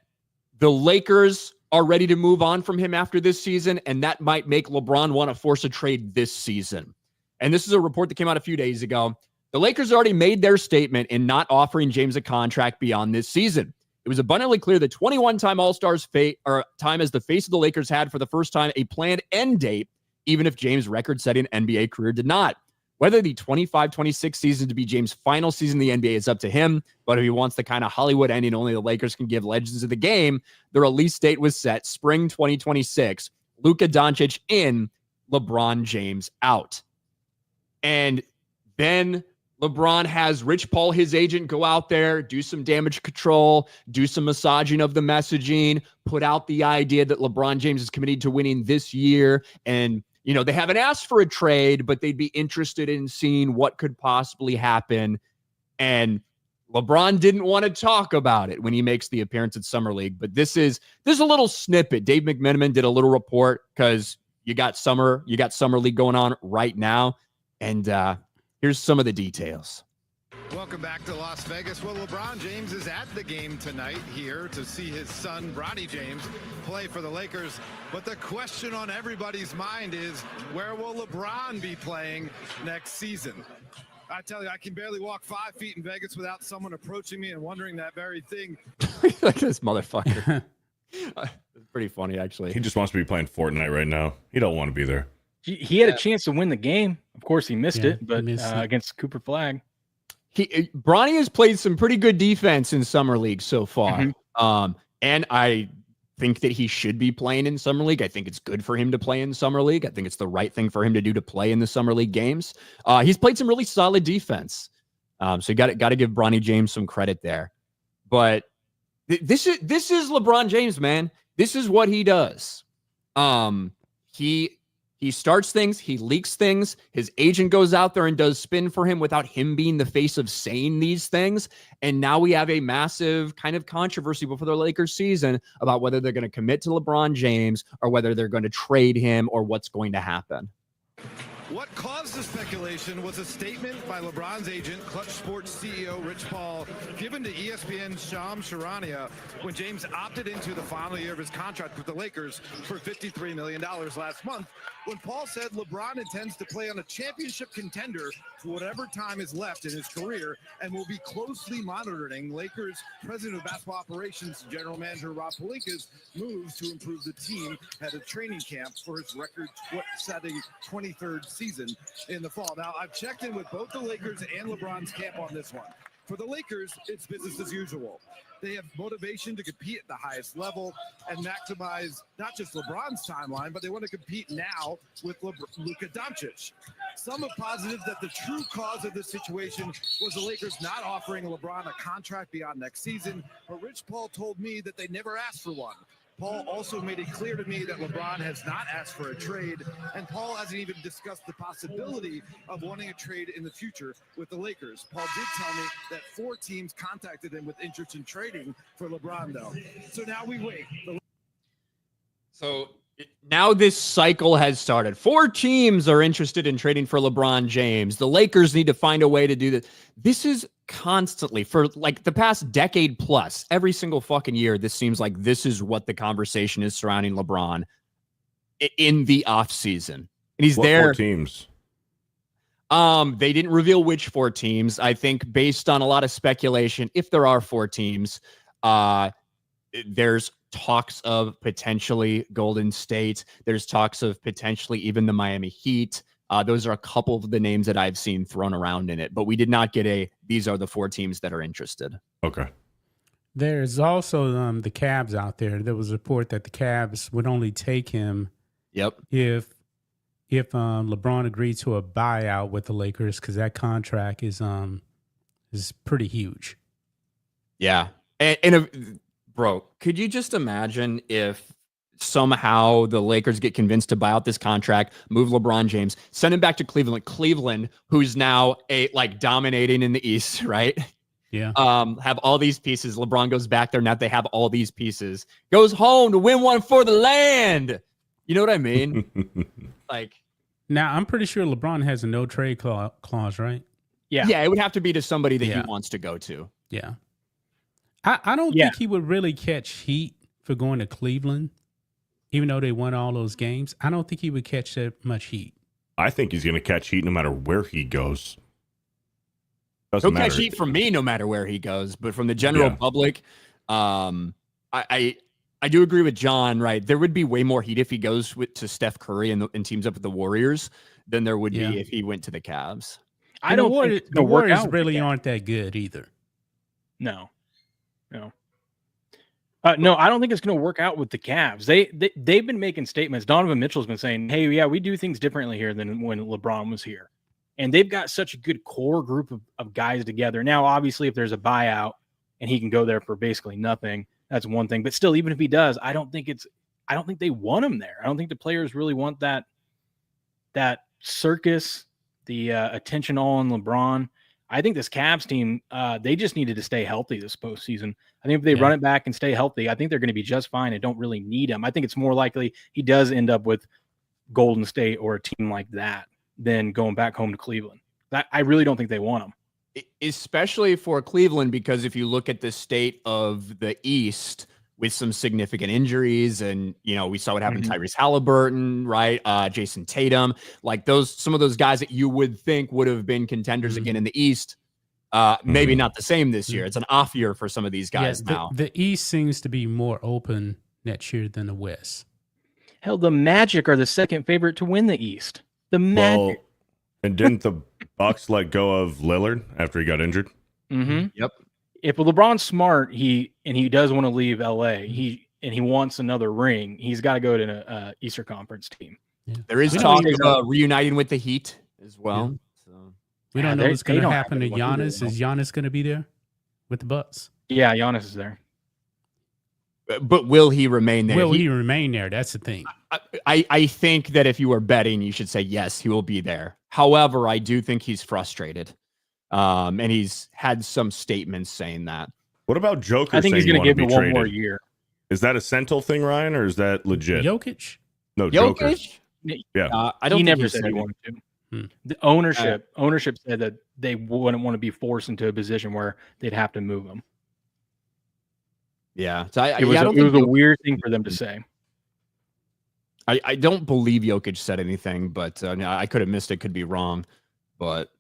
the Lakers are ready to move on from him after this season, and that might make LeBron want to force a trade this season. And this is a report that came out a few days ago. The Lakers already made their statement in not offering James a contract beyond this season. It was abundantly clear that 21-time All-Stars time as the face of the Lakers had for the first time a planned end date, even if James' record-setting NBA career did not. Whether the 25-26 season to be James' final season in the NBA is up to him, but if he wants the kind of Hollywood ending only the Lakers can give legends of the game, the release date was set spring 2026. Luka Doncic in, LeBron James out. And then LeBron has Rich Paul, his agent, go out there, do some damage control, do some massaging of the messaging, put out the idea that LeBron James is committed to winning this year. And, you know, they haven't asked for a trade, but they'd be interested in seeing what could possibly happen. And LeBron didn't want to talk about it when he makes the appearance at Summer League. But there's a little snippet. Dave McMenamin did a little report because you got Summer League going on right now. And here's some of the details. Welcome back to Las Vegas. Well, LeBron James is at the game tonight here to see his son, Bronny James, play for the Lakers. But the question on everybody's mind is, where will LeBron be playing next season? I tell you, I can barely walk 5 feet in Vegas without someone approaching me and wondering that very thing. Like this motherfucker. It's pretty funny, actually. He just wants to be playing Fortnite right now. He don't want to be there. He had a chance to win the game. Of course, he missed it, but against Cooper Flag. Bronny has played some pretty good defense in Summer League so far. Mm-hmm. And I think that he should be playing in Summer League. I think it's good for him to play in Summer League. I think it's the right thing for him to do to play in the Summer League games. He's played some really solid defense. So you got to give Bronny James some credit there. But this is LeBron James, man. This is what he does. He starts things, he leaks things, his agent goes out there and does spin for him without him being the face of saying these things. And now we have a massive kind of controversy before the Lakers season about whether they're going to commit to LeBron James or whether they're going to trade him or what's going to happen. What caused the speculation was a statement by LeBron's agent, Clutch Sports CEO Rich Paul, given to ESPN's Shams Charania when James opted into the final year of his contract with the Lakers for $53 million last month, when Paul said LeBron intends to play on a championship contender for whatever time is left in his career and will be closely monitoring Lakers president of basketball operations, general manager Rob Pelinka's moves to improve the team at a training camp for his record-setting 23rd season in the fall. Now, I've checked in with both the Lakers and LeBron's camp on this one. For the Lakers, it's business as usual. They have motivation to compete at the highest level and maximize not just LeBron's timeline, but they want to compete now with Luka Doncic. Some have posited that the true cause of this situation was the Lakers not offering LeBron a contract beyond next season, but Rich Paul told me that they never asked for one. Paul also made it clear to me that LeBron has not asked for a trade, and Paul hasn't even discussed the possibility of wanting a trade in the future with the Lakers. Paul did tell me that 4 teams contacted him with interest in trading for LeBron, though. So now we wait. So now this cycle has started. 4 teams are interested in trading for LeBron James. The Lakers need to find a way to do this. This is constantly for like the past decade plus. Every single fucking year, this seems like this is what the conversation is surrounding LeBron in the off season. And he's there. 4 teams? They didn't reveal which 4 teams. I think based on a lot of speculation, if there are 4 teams, there's talks of potentially Golden State. There's talks of potentially even the Miami Heat. Those are a couple of the names that I've seen thrown around in it, but we did not get these are the 4 teams that are interested. Okay. There's also the Cavs out there. There was a report that the Cavs would only take him if LeBron agreed to a buyout with the Lakers, because that contract is pretty huge. Yeah. And bro, could you just imagine if somehow the Lakers get convinced to buy out this contract, move LeBron James, send him back to Cleveland, who's now dominating in the East, right? Yeah. Have all these pieces. LeBron goes back there. Now they have all these pieces. Goes home to win one for the land. You know what I mean? Now I'm pretty sure LeBron has a no trade clause, right? Yeah. Yeah, it would have to be to somebody that he wants to go to. Yeah. I don't think he would really catch heat for going to Cleveland, even though they won all those games. I don't think he would catch that much heat. I think he's going to catch heat no matter where he goes. He'll catch heat from me no matter where he goes, but from the general public, I do agree with John. Right, there would be way more heat if he goes to Steph Curry and teams up with the Warriors than there would be if he went to the Cavs. I don't think the Warriors really aren't that good either. No. No, I don't think it's going to work out with the Cavs. They've been making statements. Donovan Mitchell's been saying, "Hey, yeah, we do things differently here than when LeBron was here." And they've got such a good core group of guys together. Now, obviously, if there's a buyout and he can go there for basically nothing, that's one thing. But still, even if he does, I don't think they want him there. I don't think the players really want that circus, the attention all on LeBron. I think this Cavs team, they just needed to stay healthy this postseason. I think if they run it back and stay healthy, I think they're going to be just fine and don't really need him. I think it's more likely he does end up with Golden State or a team like that than going back home to Cleveland. I really don't think they want him. Especially for Cleveland, because if you look at the state of the East with some significant injuries, and we saw what happened to Tyrese Halliburton, right? Jason Tatum, some of those guys that you would think would have been contenders again in the East, maybe not the same this year. It's an off year for some of these guys now. The East seems to be more open next year than the West. Hell, the Magic are the second favorite to win the East. The Magic. Well, and didn't the Bucks let go of Lillard after he got injured? Mm-hmm. Yep. If LeBron's smart, he does want to leave LA, he wants another ring, he's got to go to an Eastern Conference team. Yeah. There is talk of reuniting with the Heat as well. Yeah. So we don't know what's going to happen to Giannis. Is Giannis going to be there with the Bucks? Yeah, Giannis is there. But will he remain there? Will he remain there? That's the thing. I think that if you were betting, you should say yes, he will be there. However, I do think he's frustrated. And he's had some statements saying that. What about Joker? I think he's going to give him one more year. Is that a Sentinel thing, Ryan, or is that legit? Jokic? No, Joker. Yeah, I don't. He never said he wanted to. The ownership said that they wouldn't want to be forced into a position where they'd have to move him. Yeah, so it was a weird thing for them to say. I don't believe Jokic said anything, but I could have missed it. Could be wrong, but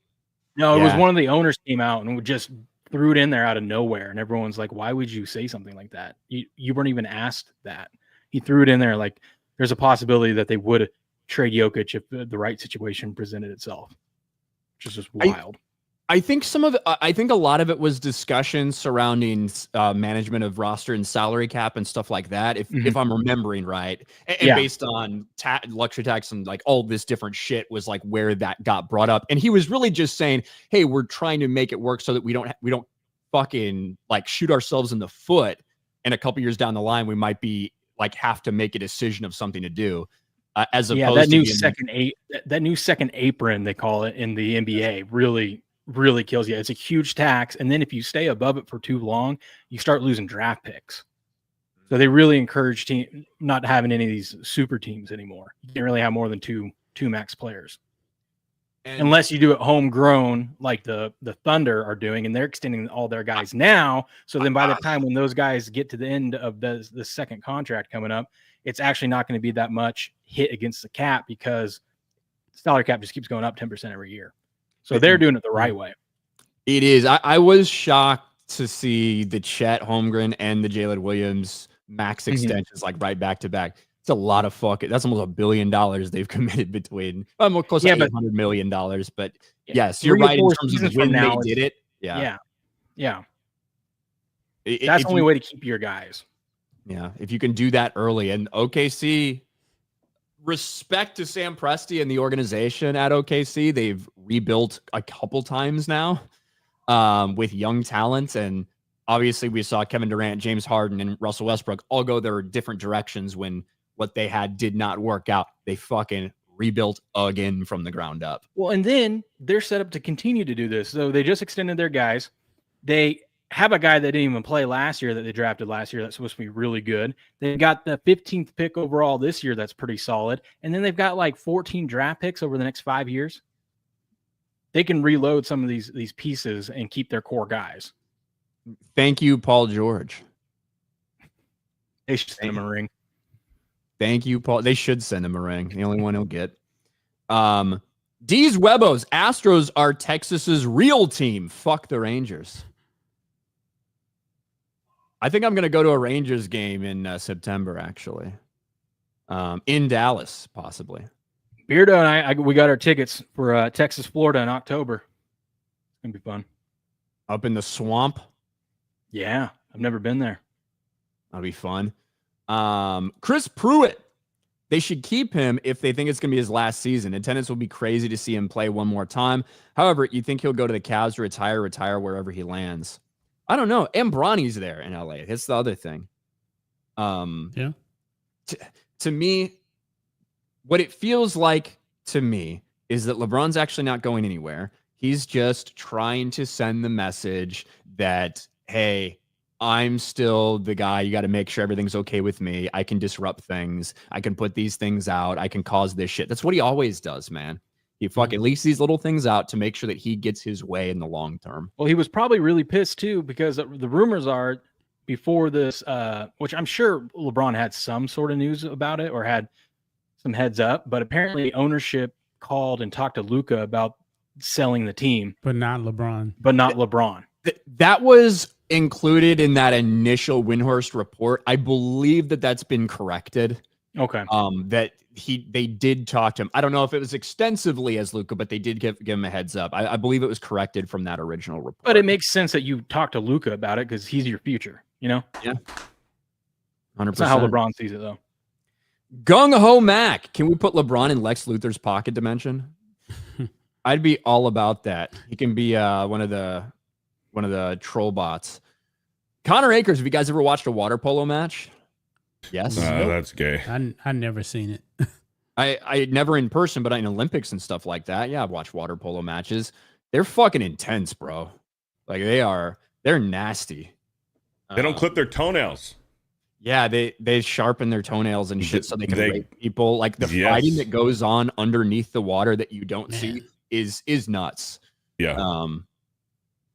no, it was one of the owners came out and just threw it in there out of nowhere, and everyone's like, "Why would you say something like that? You weren't even asked that." He threw it in there like there's a possibility that they would trade Jokic if the right situation presented itself, which is just wild. I think I think a lot of it was discussion surrounding management of roster and salary cap and stuff like that. If I'm remembering right, and based on luxury tax and all this different shit was where that got brought up. And he was really just saying, "Hey, we're trying to make it work so that we don't fucking shoot ourselves in the foot. And a couple years down the line, we might be have to make a decision of something to do." As opposed that new second apron they call it in the NBA really kills you. It's a huge tax, and then if you stay above it for too long, you start losing draft picks. So they really encourage not having any of these super teams anymore. You can't really have more than two max players, unless you do it homegrown like the Thunder are doing, and they're extending all their guys now. So then by the time when those guys get to the end of the second contract coming up, it's actually not going to be that much hit against the cap because the salary cap just keeps going up 10% every year. So they're doing it the right way. It is. I was shocked to see the Chet Holmgren and the Jalen Williams max extensions like right back to back. It's a lot of fucking. That's almost $1 billion they've committed between. More close to $800 million. But yes, you're right in terms of when they did it. Yeah. That's the only way to keep your guys. Yeah, if you can do that early. And OKC, respect to Sam Presti and the organization at OKC. They've rebuilt a couple times now with young talent. And obviously we saw Kevin Durant, James Harden, and Russell Westbrook all go their different directions when what they had did not work out. They fucking rebuilt again from the ground up. Well, and then they're set up to continue to do this. So they just extended their guys. They have a guy that didn't even play last year that they drafted last year that's supposed to be really good. They got the 15th pick overall this year that's pretty solid. And then they've got like 14 draft picks over the next 5 years. They can reload some of these pieces and keep their core guys. Thank you, Paul George. They should send him a ring. Thank you, Paul. They should send him a ring. The only one he'll get. D's Webos, Astros are Texas's real team. Fuck the Rangers. I think I'm going to go to a Rangers game in September, actually. In Dallas, possibly. Beardo and we got our tickets for Texas, Florida in October. It's going to be fun. Up in the swamp? Yeah, I've never been there. That'll be fun. Chris Pruitt. They should keep him if they think it's going to be his last season. Attendance will be crazy to see him play one more time. However, you think he'll go to the Cavs to retire wherever he lands. I don't know. And Bronny's there in LA. That's the other thing. Yeah. To me, what it feels like to me is that LeBron's actually not going anywhere. He's just trying to send the message that, hey, I'm still the guy. You got to make sure everything's okay with me. I can disrupt things. I can put these things out. I can cause this shit. That's what he always does, man. He fucking leaks these little things out to make sure that he gets his way in the long term. Well, he was probably really pissed too, because the rumors are before this, which I'm sure LeBron had some sort of news about it or had some heads up, but apparently ownership called and talked to Luka about selling the team. But not LeBron. That was included in that initial Windhorst report. I believe that that's been corrected. Okay. That they did talk to him. I don't know if it was extensively as Luka, but they did give him a heads up. I believe it was corrected from that original report. But it makes sense that you talk to Luka about it because he's your future, you know? Yeah. 100%. That's not how LeBron sees it, though. Gung Ho Mac. Can we put LeBron in Lex Luthor's pocket dimension? I'd be all about that. He can be one of the troll bots. Connor Akers, have you guys ever watched a water polo match? Yes. That's gay. I never seen it. I never in person, but in Olympics and stuff like that. Yeah, I've watched water polo matches. They're fucking intense, bro. Like they're nasty. They don't clip their toenails. Yeah, they sharpen their toenails and shit so they can rape people. Like the fighting that goes on underneath the water that you don't see is nuts. Yeah.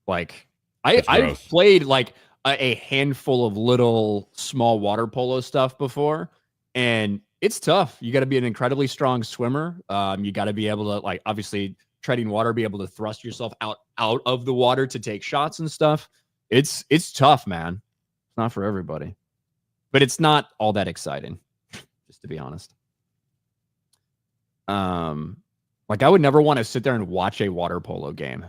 Like I've played like a handful of little small water polo stuff before, and it's tough. You got to be an incredibly strong swimmer. You got to be able to, like, obviously treading water, be able to thrust yourself out of the water to take shots and stuff. It's tough, man. It's not for everybody, but it's not all that exciting, just to be honest. Like I would never want to sit there and watch a water polo game,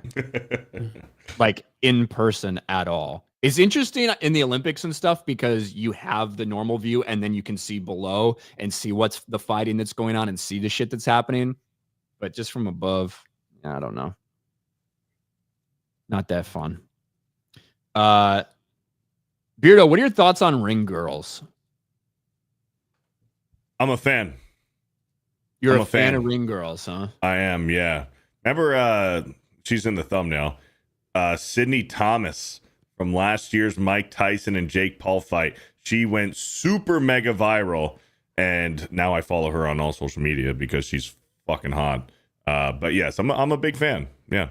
like in person at all. It's interesting in the Olympics and stuff because you have the normal view and then you can see below and see what's the fighting that's going on and see the shit that's happening. But just from above, I don't know. Not that fun. Beardo, what are your thoughts on ring girls? I'm a fan. You're a fan of ring girls, huh? I am, yeah. Remember, she's in the thumbnail. Sydney Thomas from last year's Mike Tyson and Jake Paul fight. She went super mega viral, and now I follow her on all social media because she's fucking hot. But yes, I'm a big fan. Yeah.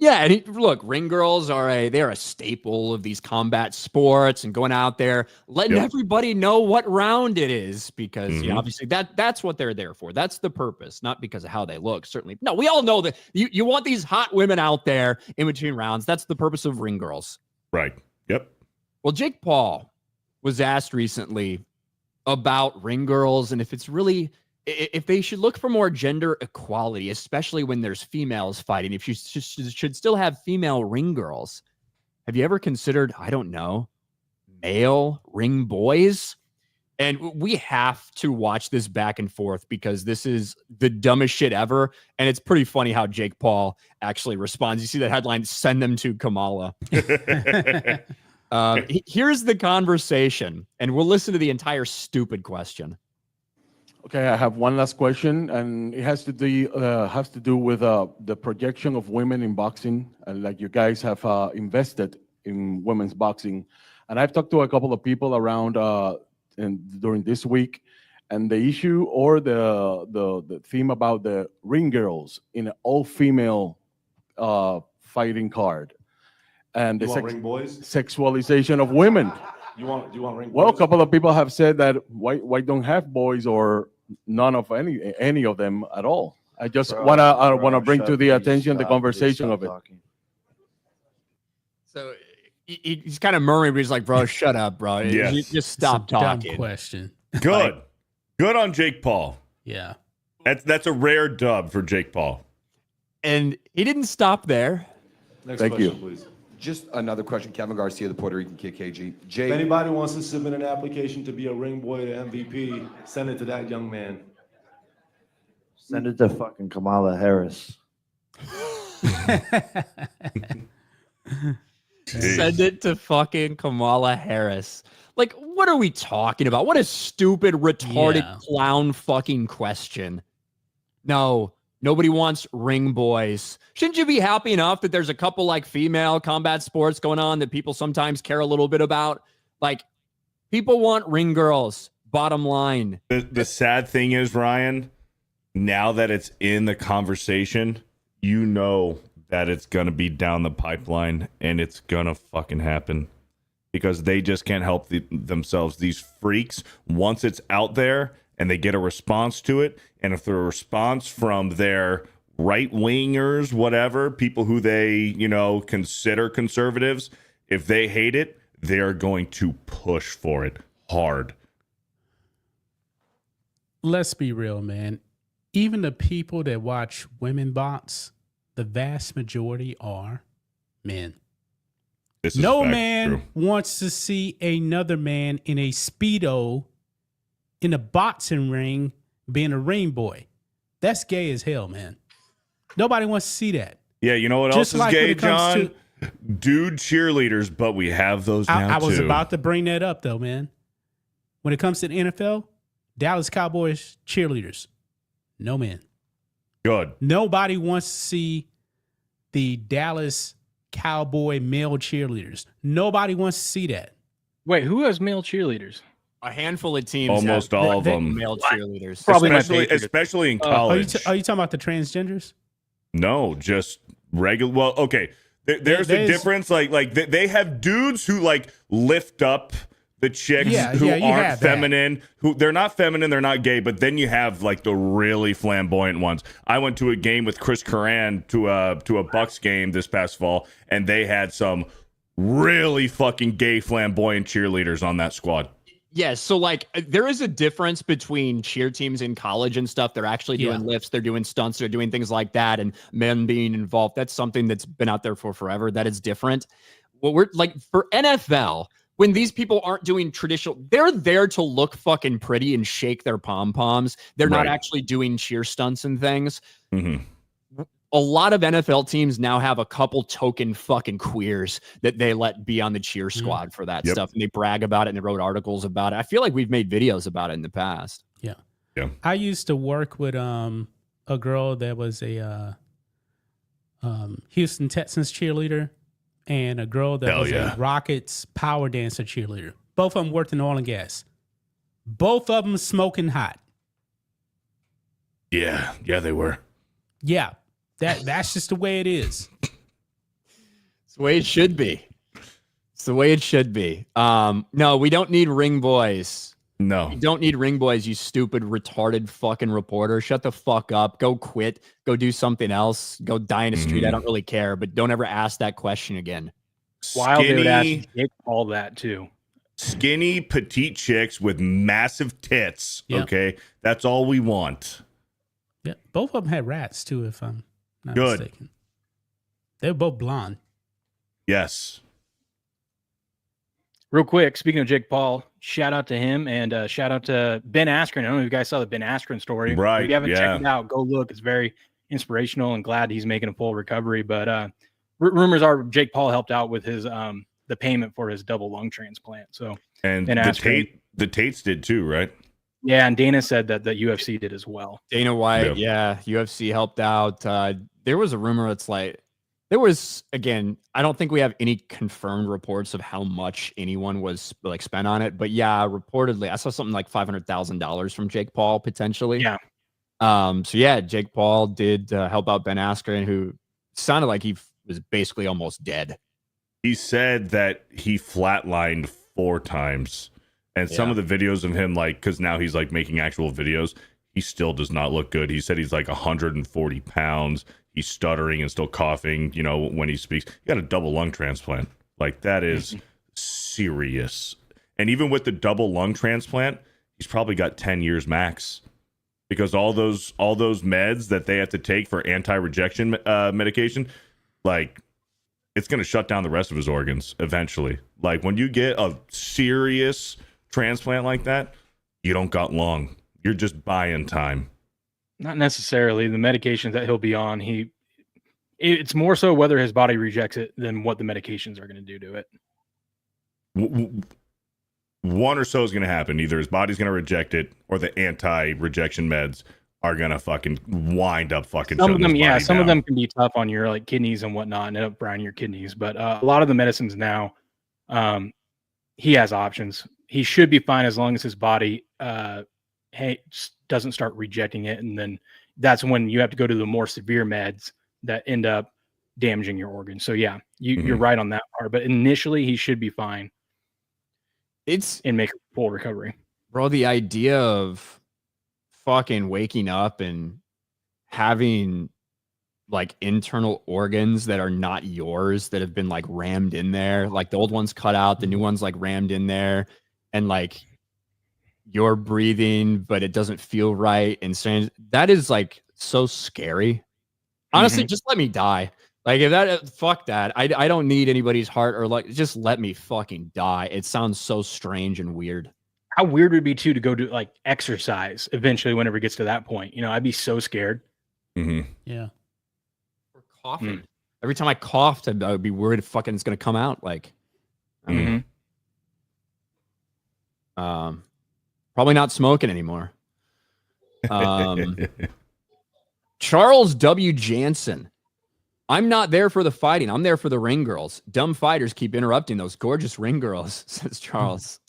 Yeah, and look, ring girls they're a staple of these combat sports and going out there letting everybody know what round it is because obviously that's what they're there for. That's the purpose, not because of how they look. Certainly, no, we all know that you want these hot women out there in between rounds. That's the purpose of ring girls. Right. Yep. Well, Jake Paul was asked recently about ring girls and if they should look for more gender equality, especially when there's females fighting, if you should still have female ring girls. Have you ever considered, I don't know, male ring boys? And we have to watch this back and forth because this is the dumbest shit ever. And it's pretty funny how Jake Paul actually responds. You see that headline, send them to Kamala. Here's the conversation, and we'll listen to the entire stupid question. Okay, I have one last question, and it has to do with the projection of women in boxing, and like you guys have invested in women's boxing, and I've talked to a couple of people around during this week, and the issue or the theme about the ring girls in an all-female fighting card, and the ring boys? sexualization of women. Do you want ring boys? Well, a couple of people have said that why don't have boys or none of any of them at all. I just wanna bring to the attention the conversation of it. So he's kind of murmuring, but he's like, "Bro, shut up, bro. Yes. Just stop talking." Dumb question. Good. Good on Jake Paul. Yeah. That's a rare dub for Jake Paul. And he didn't stop there. Next Thank question, you. please. Just another question. Kevin Garcia, the Puerto Rican KKG. If anybody wants to submit an application to be a ring boy to MVP, send it to that young man. Send it to fucking Kamala Harris. Send it to fucking Kamala Harris. Like, what are we talking about? What a stupid, retarded clown fucking question. No. Nobody wants ring boys. Shouldn't you be happy enough that there's a couple like female combat sports going on that people sometimes care a little bit about? Like, people want ring girls, bottom line. The sad thing is, Ryan, now that it's in the conversation, you know that it's going to be down the pipeline and it's going to fucking happen because they just can't help themselves. These freaks, once it's out there, and they get a response to it, and if the response from their right-wingers, whatever, people who they, consider conservatives, if they hate it, they're going to push for it hard. Let's be real, man. Even the people that watch women box, the vast majority are men. No man wants to see another man in a Speedo in a boxing ring being a ring boy. That's gay as hell, man. Nobody wants to see that. Yeah, you know what else is gay, John? Dude cheerleaders, but we have those now I was about to bring that up, though, man. When it comes to the NFL, Dallas Cowboys cheerleaders, no man. Good. Nobody wants to see the Dallas Cowboy male cheerleaders. Nobody wants to see that. Wait, who has male cheerleaders? A handful of teams. Almost all of them. Male cheerleaders. Probably especially in college. Are you talking about the transgenders? No, just regular. Well, okay. There's a difference. Like they have dudes who like lift up the chicks who aren't feminine, who they're not feminine, they're not gay, but then you have like the really flamboyant ones. I went to a game with Chris Curran to a Bucks game this past fall, and they had some really fucking gay flamboyant cheerleaders on that squad. Yes, so like there is a difference between cheer teams in college and stuff. They're actually doing lifts, they're doing stunts, they're doing things like that, and men being involved. That's something that's been out there for forever. That is different. What we're like for NFL, when these people aren't doing traditional, they're there to look fucking pretty and shake their pom-poms. They're not actually doing cheer stunts and things. Mm-hmm. A lot of NFL teams now have a couple token fucking queers that they let be on the cheer squad for that stuff. And they brag about it and they wrote articles about it. I feel like we've made videos about it in the past. Yeah. Yeah. I used to work with a girl that was a Houston Texans cheerleader and a girl that was a Rockets power dancer cheerleader. Both of them worked in oil and gas. Both of them smoking hot. Yeah. Yeah, they were. Yeah. That's just the way it is. It's the way it should be. It's the way it should be. No, we don't need ring boys. No. You don't need ring boys, you stupid, retarded fucking reporter. Shut the fuck up. Go quit. Go do something else. Go die in a street. I don't really care, but don't ever ask that question again. Wild they would ask Jake Paul that too. Skinny, petite chicks with massive tits. Yep. Okay, that's all we want. Yeah, both of them had rats too, if I'm not Good. mistaken. They were both blonde. Yes. Real quick, speaking of Jake Paul, shout out to him and shout out to Ben Askren. I don't know if you guys saw the Ben Askren story. Right, If you haven't yeah. checked it out, go look. It's very inspirational and glad he's making a full recovery. But rumors are Jake Paul helped out with his the payment for his double lung transplant. So And Ben Askren, the Tates did too, right? yeah, and Dana said that the UFC did as well. Dana White, yeah, UFC helped out. There was a rumor it's like there was, again, I don't think we have any confirmed reports of how much anyone was like spent on it, but yeah, reportedly I saw something like $500,000 from Jake Paul potentially. Yeah. So yeah, Jake Paul did help out Ben Askren, who sounded like he was basically almost dead. He said that he flatlined 4 times. And some of the videos of him, like, because now he's like making actual videos, he still does not look good. He said he's like 140 pounds. He's stuttering and still coughing, you know, when he speaks. He got a double lung transplant. Like, that is serious. And even with the double lung transplant, he's probably got 10 years max. Because all those meds that they have to take for anti-rejection medication, like, it's going to shut down the rest of his organs eventually. Like, when you get a serious transplant like that, you don't got long. You're just buying time. Not necessarily the medications that he'll be on. It's more so whether his body rejects it than what the medications are going to do to it. One or so is going to happen. Either his body's going to reject it, or the anti-rejection meds are going to fucking wind up fucking. Some of them, yeah, some of down. them can be tough on your like kidneys and whatnot, and end up browning your kidneys. But a lot of the medicines now, he has options. He should be fine as long as his body doesn't start rejecting it, and then that's when you have to go to the more severe meds that end up damaging your organs. So yeah, you're right on that part. But initially, he should be fine. And make a full recovery, bro. The idea of fucking waking up and having like internal organs that are not yours that have been like rammed in there, like the old ones cut out, the new ones like rammed in there, and like you're breathing but it doesn't feel right, and saying that is like so scary. Honestly, just let me die. Like, if that, fuck that. I don't need anybody's heart, or like, just let me fucking die. It sounds so strange and weird. How weird would it be too to go do like exercise eventually whenever it gets to that point? You know, I'd be so scared. Yeah. Or coughing. Every time I coughed, I would be worried if fucking it's gonna come out. Like, I mean, probably not smoking anymore. Charles W. Jansen. I'm not there for the fighting. I'm there for the ring girls. Dumb fighters keep interrupting those gorgeous ring girls, says Charles.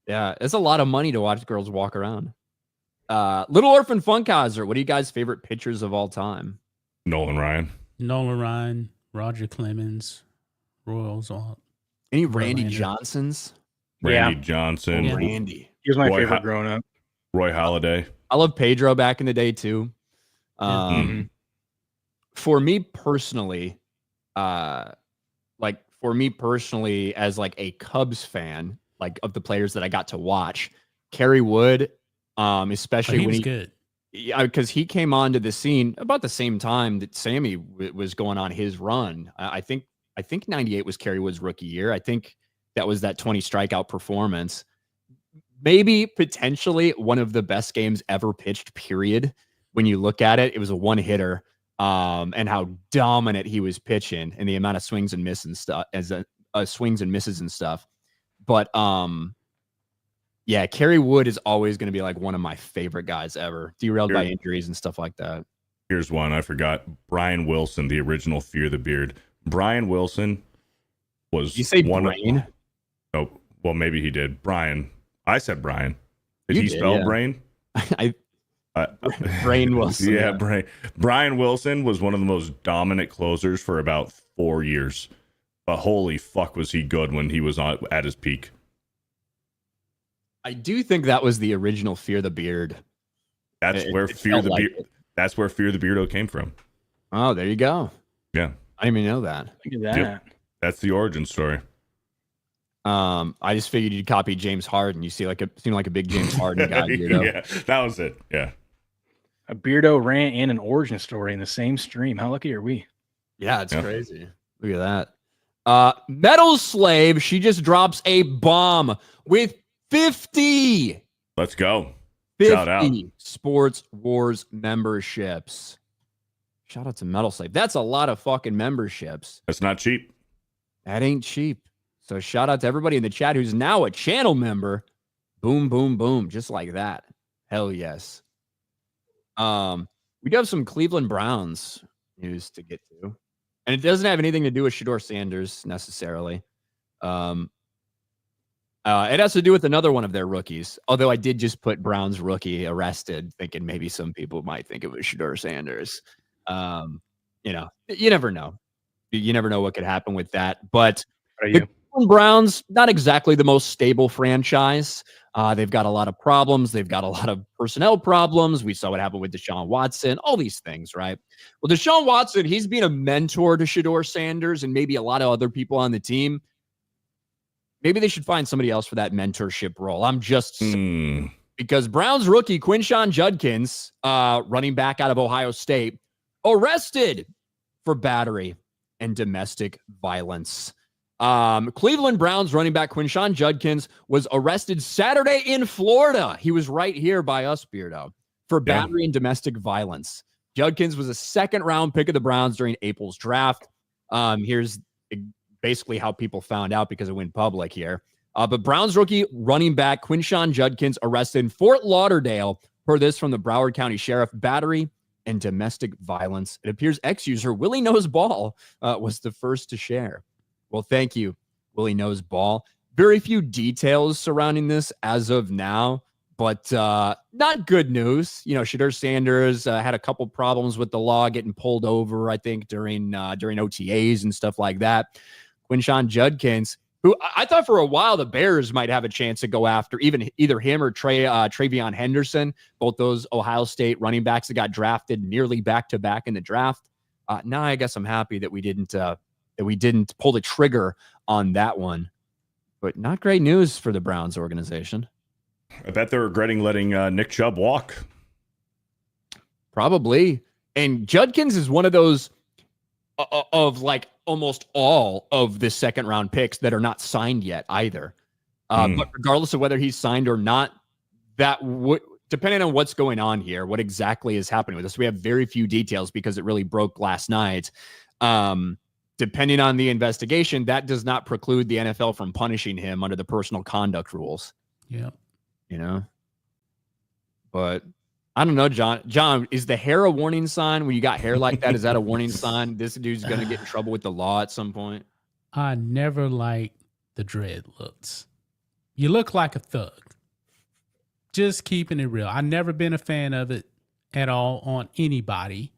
Yeah, it's a lot of money to watch girls walk around. Little Orphan Funkhauser, what are you guys' favorite pitchers of all time? Nolan Ryan, Roger Clemens, Royals. Any Randy Johnsons? Randy Johnson. Oh, Randy. He was my favorite growing up. Roy Halladay. I love Pedro back in the day too. For me personally, as like a Cubs fan, like of the players that I got to watch, Kerry Wood, especially when he's good. Yeah, because he came onto the scene about the same time that Sammy was going on his run. I think 98 was Kerry Wood's rookie year. I think that was that 20 strikeout performance. Maybe potentially one of the best games ever pitched, period. When you look at it, it was a one hitter. And how dominant he was pitching and the amount of swings and misses and stuff swings and misses and stuff. But yeah, Kerry Wood is always going to be like one of my favorite guys ever, derailed by injuries and stuff like that. Here's one I forgot. Brian Wilson, the original Fear the Beard. Brian Wilson was you say Brain? Oh, well, maybe he did. Brian. I said Brian. Did he spell Brain? Brain Wilson. Yeah, Brain. Brian Wilson was one of the most dominant closers for about 4 years. But holy fuck, was he good when he was at his peak. I do think that was the original Fear the Beard. That's where Fear the Beardo came from. Oh, there you go. Yeah. I didn't even know that. Look at that. Yep. That's the origin story. I just figured you'd copy James Harden. You seem like a big James Harden guy. Yeah, that was it. Yeah. A Beardo rant and an origin story in the same stream. How lucky are we? Yeah, it's crazy. Look at that. Metal Slave, she just drops a bomb with 50. Let's go. 50 Shout out. Sports Wars memberships. Shout out to Metal Slave. That's a lot of fucking memberships. That's not cheap. That ain't cheap. So shout out to everybody in the chat who's now a channel member. Boom, boom, boom. Just like that. Hell yes. We do have some Cleveland Browns news to get to. And it doesn't have anything to do with Shedeur Sanders necessarily. It has to do with another one of their rookies. Although I did just put Browns rookie arrested, thinking maybe some people might think it was Shedeur Sanders. You never know. You never know what could happen with that. But the Browns, not exactly the most stable franchise. They've got a lot of problems. They've got a lot of personnel problems. We saw what happened with Deshaun Watson, all these things, right? Well, Deshaun Watson, he's been a mentor to Shedeur Sanders and maybe a lot of other people on the team. Maybe they should find somebody else for that mentorship role. I'm just because Browns rookie Quinshon Judkins, running back out of Ohio State, arrested for battery and domestic violence. Cleveland Browns running back Quinshon Judkins was arrested Saturday in Florida. He was right here by us, Beardo, for battery and domestic violence. Judkins was a second-round pick of the Browns during April's draft. Here's basically how people found out because it went public here. But Browns rookie running back Quinshon Judkins arrested in Fort Lauderdale, per this from the Broward County Sheriff, battery and domestic violence. It appears ex-user Willie Knows Ball was the first to share. Well, thank you, Willie Knows Ball. Very few details surrounding this as of now, but not good news. You know, Shedeur Sanders had a couple problems with the law, getting pulled over, I think, during OTAs and stuff like that. Quinshon Judkins, who I thought for a while the Bears might have a chance to go after, either him or Travion Henderson, both those Ohio State running backs that got drafted nearly back-to-back in the draft. Now I guess I'm happy that we didn't pull the trigger on that one. But not great news for the Browns organization. I bet they're regretting letting Nick Chubb walk. Probably. And Judkins is one of those of like almost all of the second round picks that are not signed yet either. But regardless of whether he's signed or not, that would, depending on what's going on here, what exactly is happening with this, we have very few details because it really broke last night. Depending on the investigation, that does not preclude the NFL from punishing him under the personal conduct rules. Yeah. You know? But I don't know, John. John, is the hair a warning sign? When you got hair like that, is that a warning sign? This dude's going to get in trouble with the law at some point? I never liked the dread looks. You look like a thug. Just keeping it real. I've never been a fan of it at all on anybody.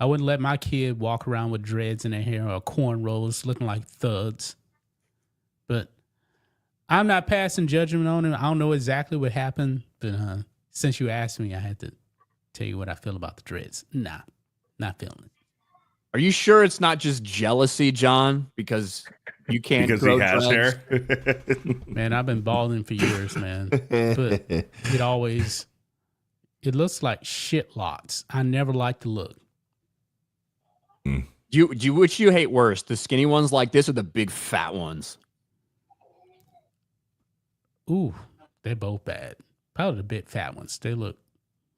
I wouldn't let my kid walk around with dreads in their hair or cornrows looking like thugs. But I'm not passing judgment on him. I don't know exactly what happened, but since you asked me, I had to tell you what I feel about the dreads. Nah, not feeling it. Are you sure it's not just jealousy, John? Because you can't because grow he has dreads? hair. Man, I've been balding for years, man. But it looks like shit lots. I never liked the look. Which you hate worse, the skinny ones like this or the big fat ones? Ooh, they're both bad. Probably the big fat ones. They look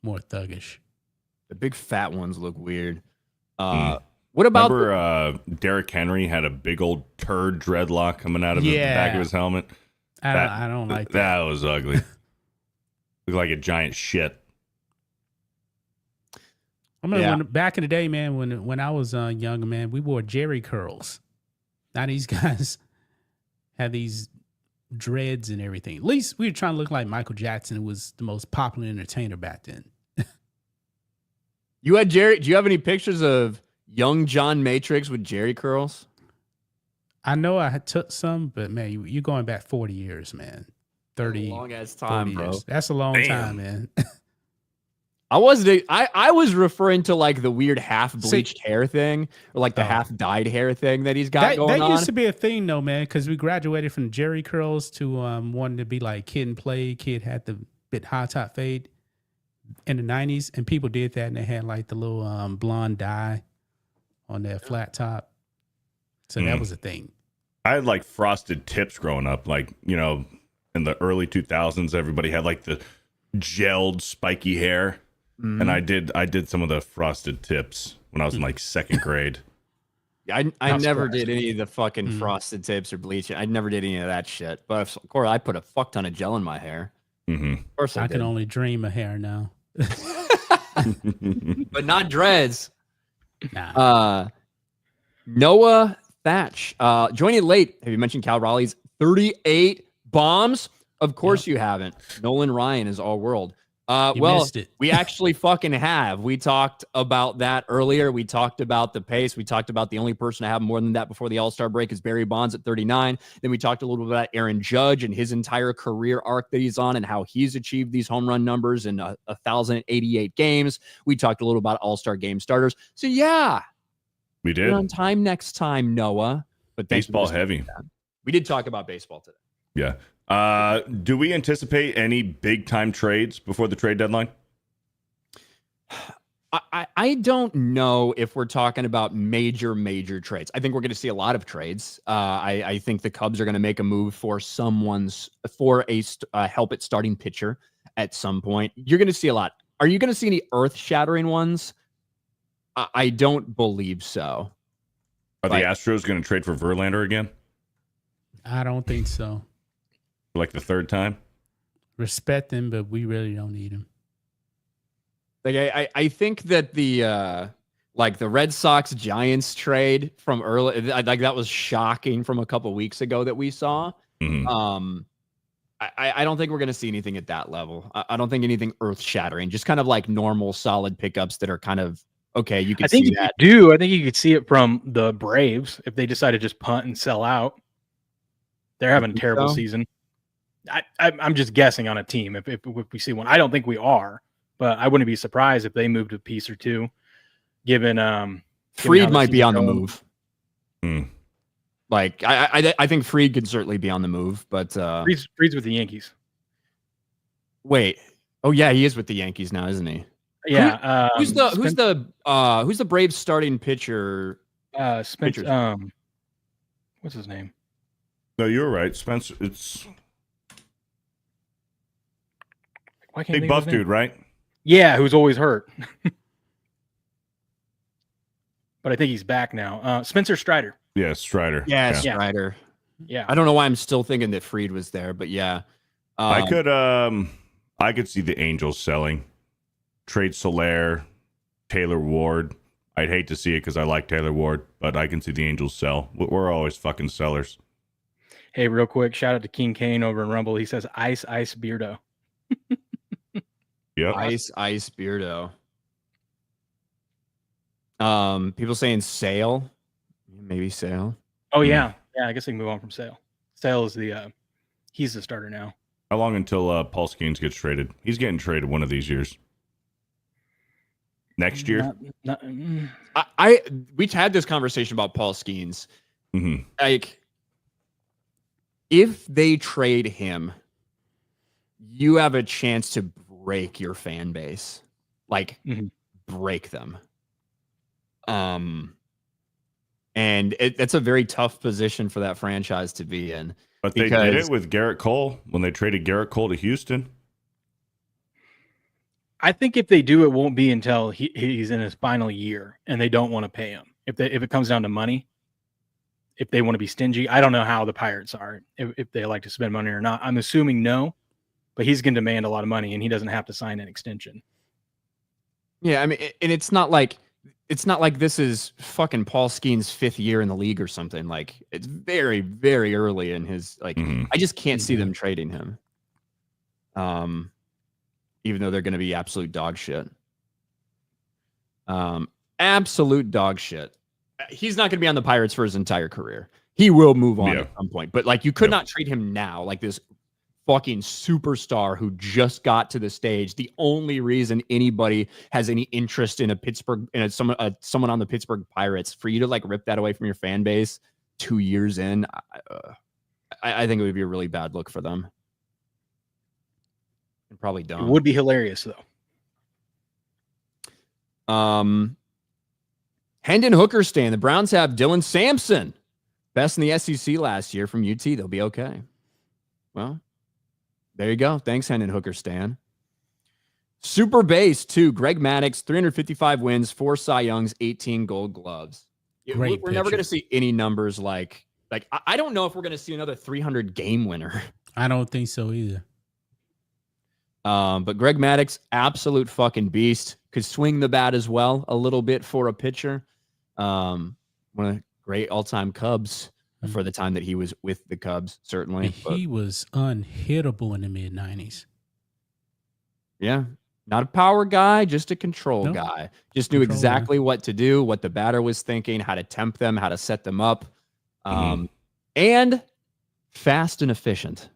more thuggish. The big fat ones look weird. What about remember Derrick Henry had a big old turd dreadlock coming out of the back of his helmet? I don't like that. That was ugly. Looked like a giant shit. I remember back in the day, man, when I was younger, man, we wore Jerry curls. Now these guys have these dreads and everything. At least we were trying to look like Michael Jackson, who was the most popular entertainer back then. You had Jerry? Do you have any pictures of young John Matrix with Jerry curls? I know I had took some, but man, you're going back 40 years, man. 30, long ass time, 40 bro. years. That's a long time, man. I was referring to like the weird half bleached hair thing, or like the half dyed hair thing that he's got going that on. used to be a thing though, man, because we graduated from Jerry curls to wanting to be like Kid and Play. Kid had the bit high top fade in the 90s, and people did that, and they had like the little blonde dye on their flat top. So that was a thing. I had like frosted tips growing up, like, you know, in the early 2000s, everybody had like the gelled spiky hair. And I did some of the frosted tips when I was in like second grade. I never did any of the fucking frosted tips or bleaching. I never did any of that shit. But of course, I put a fuck ton of gel in my hair. Of course, I can only dream of hair now. But not dreads. Nah. Noah Thatch, joining late. Have you mentioned Cal Raleigh's 38 bombs? Of course you haven't. Nolan Ryan is all world. Missed it. We actually fucking have. We talked about that earlier. We talked about the pace. We talked about the only person to have more than that before the All-Star break is Barry Bonds at 39. Then we talked a little bit about Aaron Judge and his entire career arc that he's on and how he's achieved these home run numbers in 1,088 games. We talked a little about All-Star game starters. So yeah, we did. You're on time next time, Noah. But baseball heavy. We did talk about baseball today. Yeah. Do we anticipate any big time trades before the trade deadline? I don't know if we're talking about major trades. I think we're going to see a lot of trades. I think the Cubs are going to make a move for a help at starting pitcher at some point. You're going to see a lot. Are you going to see any earth shattering ones? I don't believe so. Are the Astros going to trade for Verlander again? I don't think so. Like the third time? Respect him, but we really don't need him. Like I think that the Red Sox Giants trade from early, like that was shocking from a couple weeks ago that we saw. I don't think we're going to see anything at that level. I don't think anything earth shattering, just kind of like normal solid pickups that are kind of okay. You can see that. I think you could see it from the Braves if they decide to just punt and sell out. They're having a terrible season. I'm just guessing on a team if we see one. I don't think we are, but I wouldn't be surprised if they moved a piece or two. Given Fried might be on the move. Like I think Fried could certainly be on the move, but Fried's with the Yankees. Wait, oh yeah, he is with the Yankees now, isn't he? Yeah. Who's the Braves starting pitcher? Spencer. What's his name? No, you're right, Spencer. It's why can't big buff dude, right? Yeah, who's always hurt. But I think he's back now. Spencer Strider. Yeah, Strider. Yeah, Strider. Yeah. I don't know why I'm still thinking that Fried was there, but yeah. I could see the Angels selling. Trade Soler, Taylor Ward. I'd hate to see it because I like Taylor Ward, but I can see the Angels sell. We're always fucking sellers. Hey, real quick, shout out to King Kane over in Rumble. He says, Ice Beardo. Yep. Ice Beardo. People saying Sale. Maybe Sale. Oh, yeah. Yeah, I guess they can move on from Sale. Sale is he's the starter now. How long until Paul Skeens gets traded? He's getting traded one of these years. Next year? We had this conversation about Paul Skeens. Mm-hmm. Like, if they trade him, you have a chance to break your fan base. Like, break them. And that's a very tough position for that franchise to be in. But they did it with Garrett Cole when they traded Garrett Cole to Houston. I think if they do, it won't be until he's in his final year and they don't want to pay him. If it comes down to money, if they want to be stingy, I don't know how the Pirates are, if they like to spend money or not. I'm assuming no, but he's going to demand a lot of money and he doesn't have to sign an extension. Yeah, I mean, and it's not like this is fucking Paul Skeens' 5th year in the league or something. Like, it's very, very early in his, like, I just can't see them trading him. Even though they're going to be absolute dog shit. Absolute dog shit. He's not going to be on the Pirates for his entire career. He will move on Yeah. at some point, but like you could not trade him now. Like this fucking superstar who just got to the stage. The only reason anybody has any interest in someone on the Pittsburgh Pirates, for you to like rip that away from your fan base 2 years in, I think it would be a really bad look for them. And probably dumb. It would be hilarious though. Hendon Hooker stand. The Browns have Dylan Sampson, best in the SEC last year from UT. They'll be okay. Well, there you go. Thanks, Hendon Hooker stan. Super base, too. Greg Maddux, 355 wins, 4 Cy Youngs, 18 Gold Gloves. We're never going to see any numbers like I don't know if we're going to see another 300 game winner. I don't think so either. But Greg Maddux, absolute fucking beast. Could swing the bat as well a little bit for a pitcher. One of the great all-time Cubs for the time that he was with the Cubs, certainly. He was unhittable in the mid-90s. Yeah. Not a power guy, just a control guy. Just knew exactly what to do, what the batter was thinking, how to tempt them, how to set them up. And fast and efficient.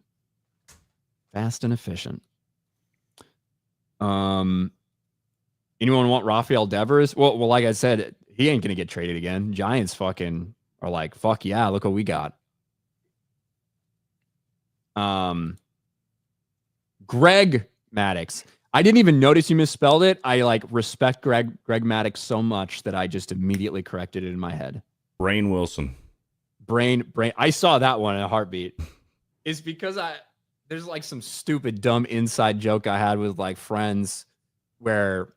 Anyone want Rafael Devers? Well, like I said, he ain't gonna get traded again. Giants fucking are like, fuck yeah, look what we got. Greg Maddux. I didn't even notice you misspelled it. I like respect Greg Maddux so much that I just immediately corrected it in my head. Brain Wilson. Brain. I saw that one in a heartbeat. It's because there's like some stupid, dumb inside joke I had with like friends where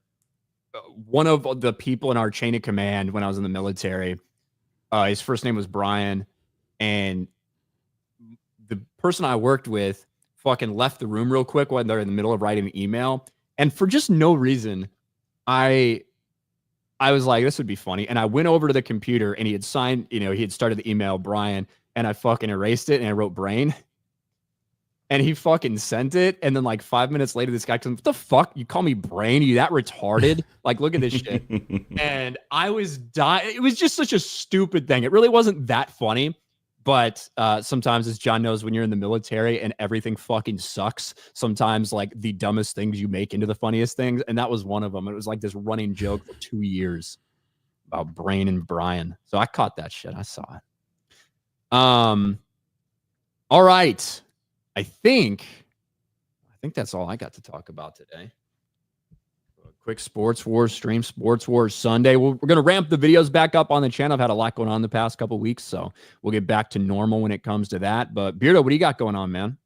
one of the people in our chain of command when I was in the military, his first name was Brian, and the person I worked with fucking left the room real quick when they're in the middle of writing an email. And for just no reason, I was like, this would be funny. And I went over to the computer and he had signed, he had started the email, Brian, and I fucking erased it and I wrote Brain. And he fucking sent it. And then like 5 minutes later, this guy comes, what the fuck? You call me Brain? You that retarded? Like, look at this shit. And I was dying. It was just such a stupid thing. It really wasn't that funny. But sometimes, as John knows, when you're in the military and everything fucking sucks, sometimes like the dumbest things you make into the funniest things. And that was one of them. It was like this running joke for 2 years about Brain and Brian. So I caught that shit. I saw it. All right. I think that's all I got to talk about today. Quick Sports Wars stream, Sports Wars Sunday. We're going to ramp the videos back up on the channel. I've had a lot going on the past couple of weeks, so we'll get back to normal when it comes to that. But Beardo, what do you got going on, man?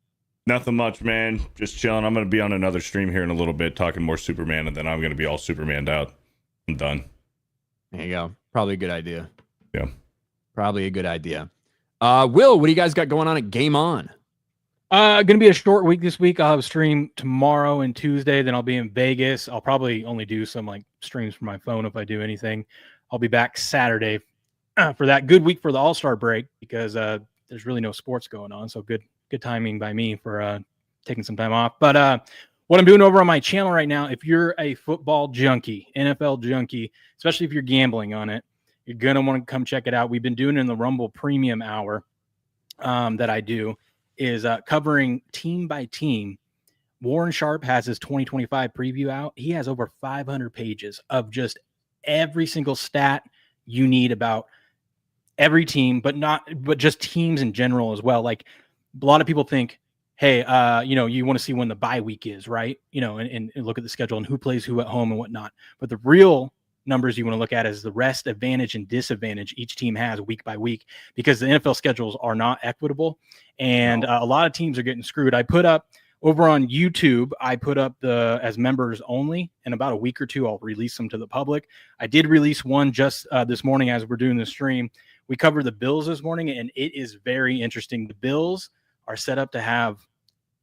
Nothing much, man. Just chilling. I'm going to be on another stream here in a little bit, talking more Superman, and then I'm going to be all Supermaned out. I'm done. There you go. Probably a good idea. Yeah. Probably a good idea. Will, what do you guys got going on at Game On? Going to be a short week this week. I'll have a stream tomorrow and Tuesday. Then I'll be in Vegas. I'll probably only do some like streams from my phone if I do anything. I'll be back Saturday for that. Good week for the All-Star break because there's really no sports going on. So good timing by me for taking some time off. But what I'm doing over on my channel right now, if you're a football junkie, NFL junkie, especially if you're gambling on it, you're going to want to come check it out. We've been doing it in the Rumble Premium Hour that I do. Is covering team by team. Warren Sharp has his 2025 preview out. He has over 500 pages of just every single stat you need about every team, but just teams in general as well. Like a lot of people think, hey, you want to see when the bye week is, right? And look at the schedule and who plays who at home and whatnot. But the real numbers you want to look at is the rest advantage and disadvantage each team has week by week, because the NFL schedules are not equitable and a lot of teams are getting screwed. I put up over on YouTube, as members only. In about a week or two, I'll release them to the public. I did release one just this morning as we're doing the stream. We covered the Bills this morning and it is very interesting. The Bills are set up to have,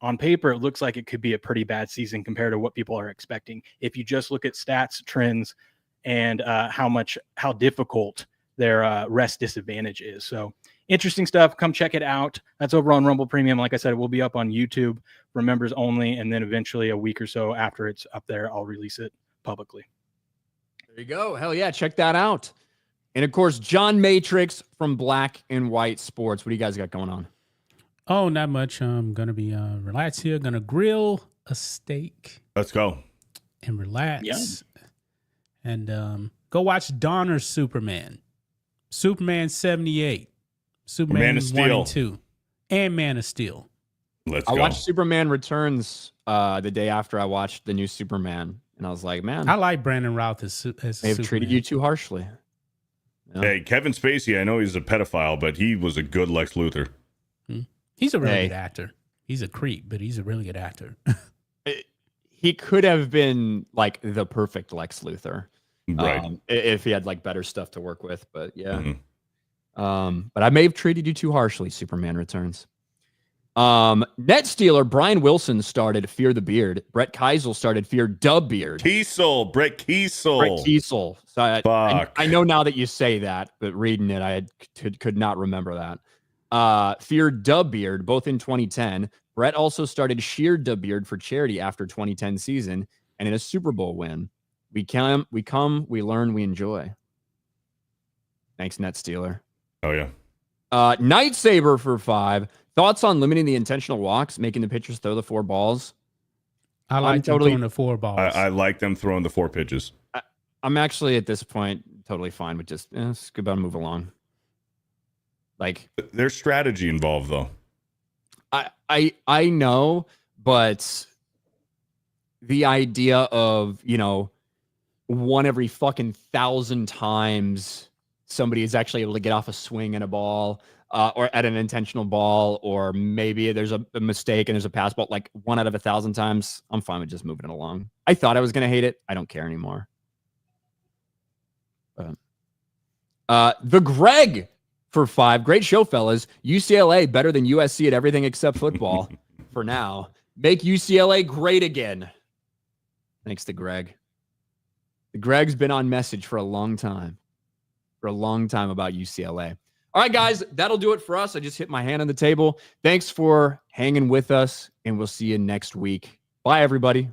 on paper, it looks like it could be a pretty bad season compared to what people are expecting. If you just look at stats, trends, and how difficult their rest disadvantage is. So interesting stuff. Come check it out. That's over on Rumble Premium. Like I said, it will be up on YouTube for members only. And then eventually a week or so after it's up there, I'll release it publicly. There you go. Hell yeah. Check that out. And of course, John Matrix from Black and White Sports. What do you guys got going on? Oh, not much. I'm gonna be relaxed here. Gonna grill a steak Let's go. and relax. Yum. And go watch Donner's Superman. Superman 78. Superman Man of 1 Steel. and 2. And Man of Steel. Let's I go. watched Superman Returns the day after I watched the new Superman, and I was like, man, I like Brandon Routh as they have Superman. treated you too harshly. Yeah. Hey, Kevin Spacey, I know he's a pedophile, but he was a good Lex Luthor. He's a really Hey. good actor. He's a creep, but he's a really good actor. He could have been like the perfect Lex Luthor, Right. if he had like better stuff to work with. But yeah, Mhm. but I may have treated you too harshly. Superman Returns. Net Stealer Brian Wilson started Fear the Beard. Brett Keisel started Fear Dub Beard. Kiesel, Brett Kiesel. Brett Kiesel. So Fuck. I know now that you say that, but reading it, I could not remember that. Fear Dub Beard, both in 2010. Brett also started Sheer Dub Beard for charity after 2010 season and in a Super Bowl win. We come, we learn, we enjoy. Thanks, Net Stealer. Oh, yeah. Night Saber for 5. Thoughts on limiting the intentional walks, making the pitchers throw the 4 balls? I like totally- throwing the 4 balls. I like them throwing the 4 pitches. I'm actually at this point totally fine with just skip about and move along. Like There's strategy involved, though. I know, but the idea of, one every fucking 1,000 times somebody is actually able to get off a swing at a ball, or at an intentional ball, or maybe there's a mistake and there's a pass ball, like 1 out of 1,000 times, I'm fine with just moving it along. I thought I was going to hate it. I don't care anymore. The Greg for 5. Great show, fellas. UCLA better than USC at everything except football for now. Make UCLA great again. Thanks to Greg. The Greg's been on message for a long time. About UCLA. All right, guys, that'll do it for us. I just hit my hand on the table. Thanks for hanging with us, and we'll see you next week. Bye, everybody.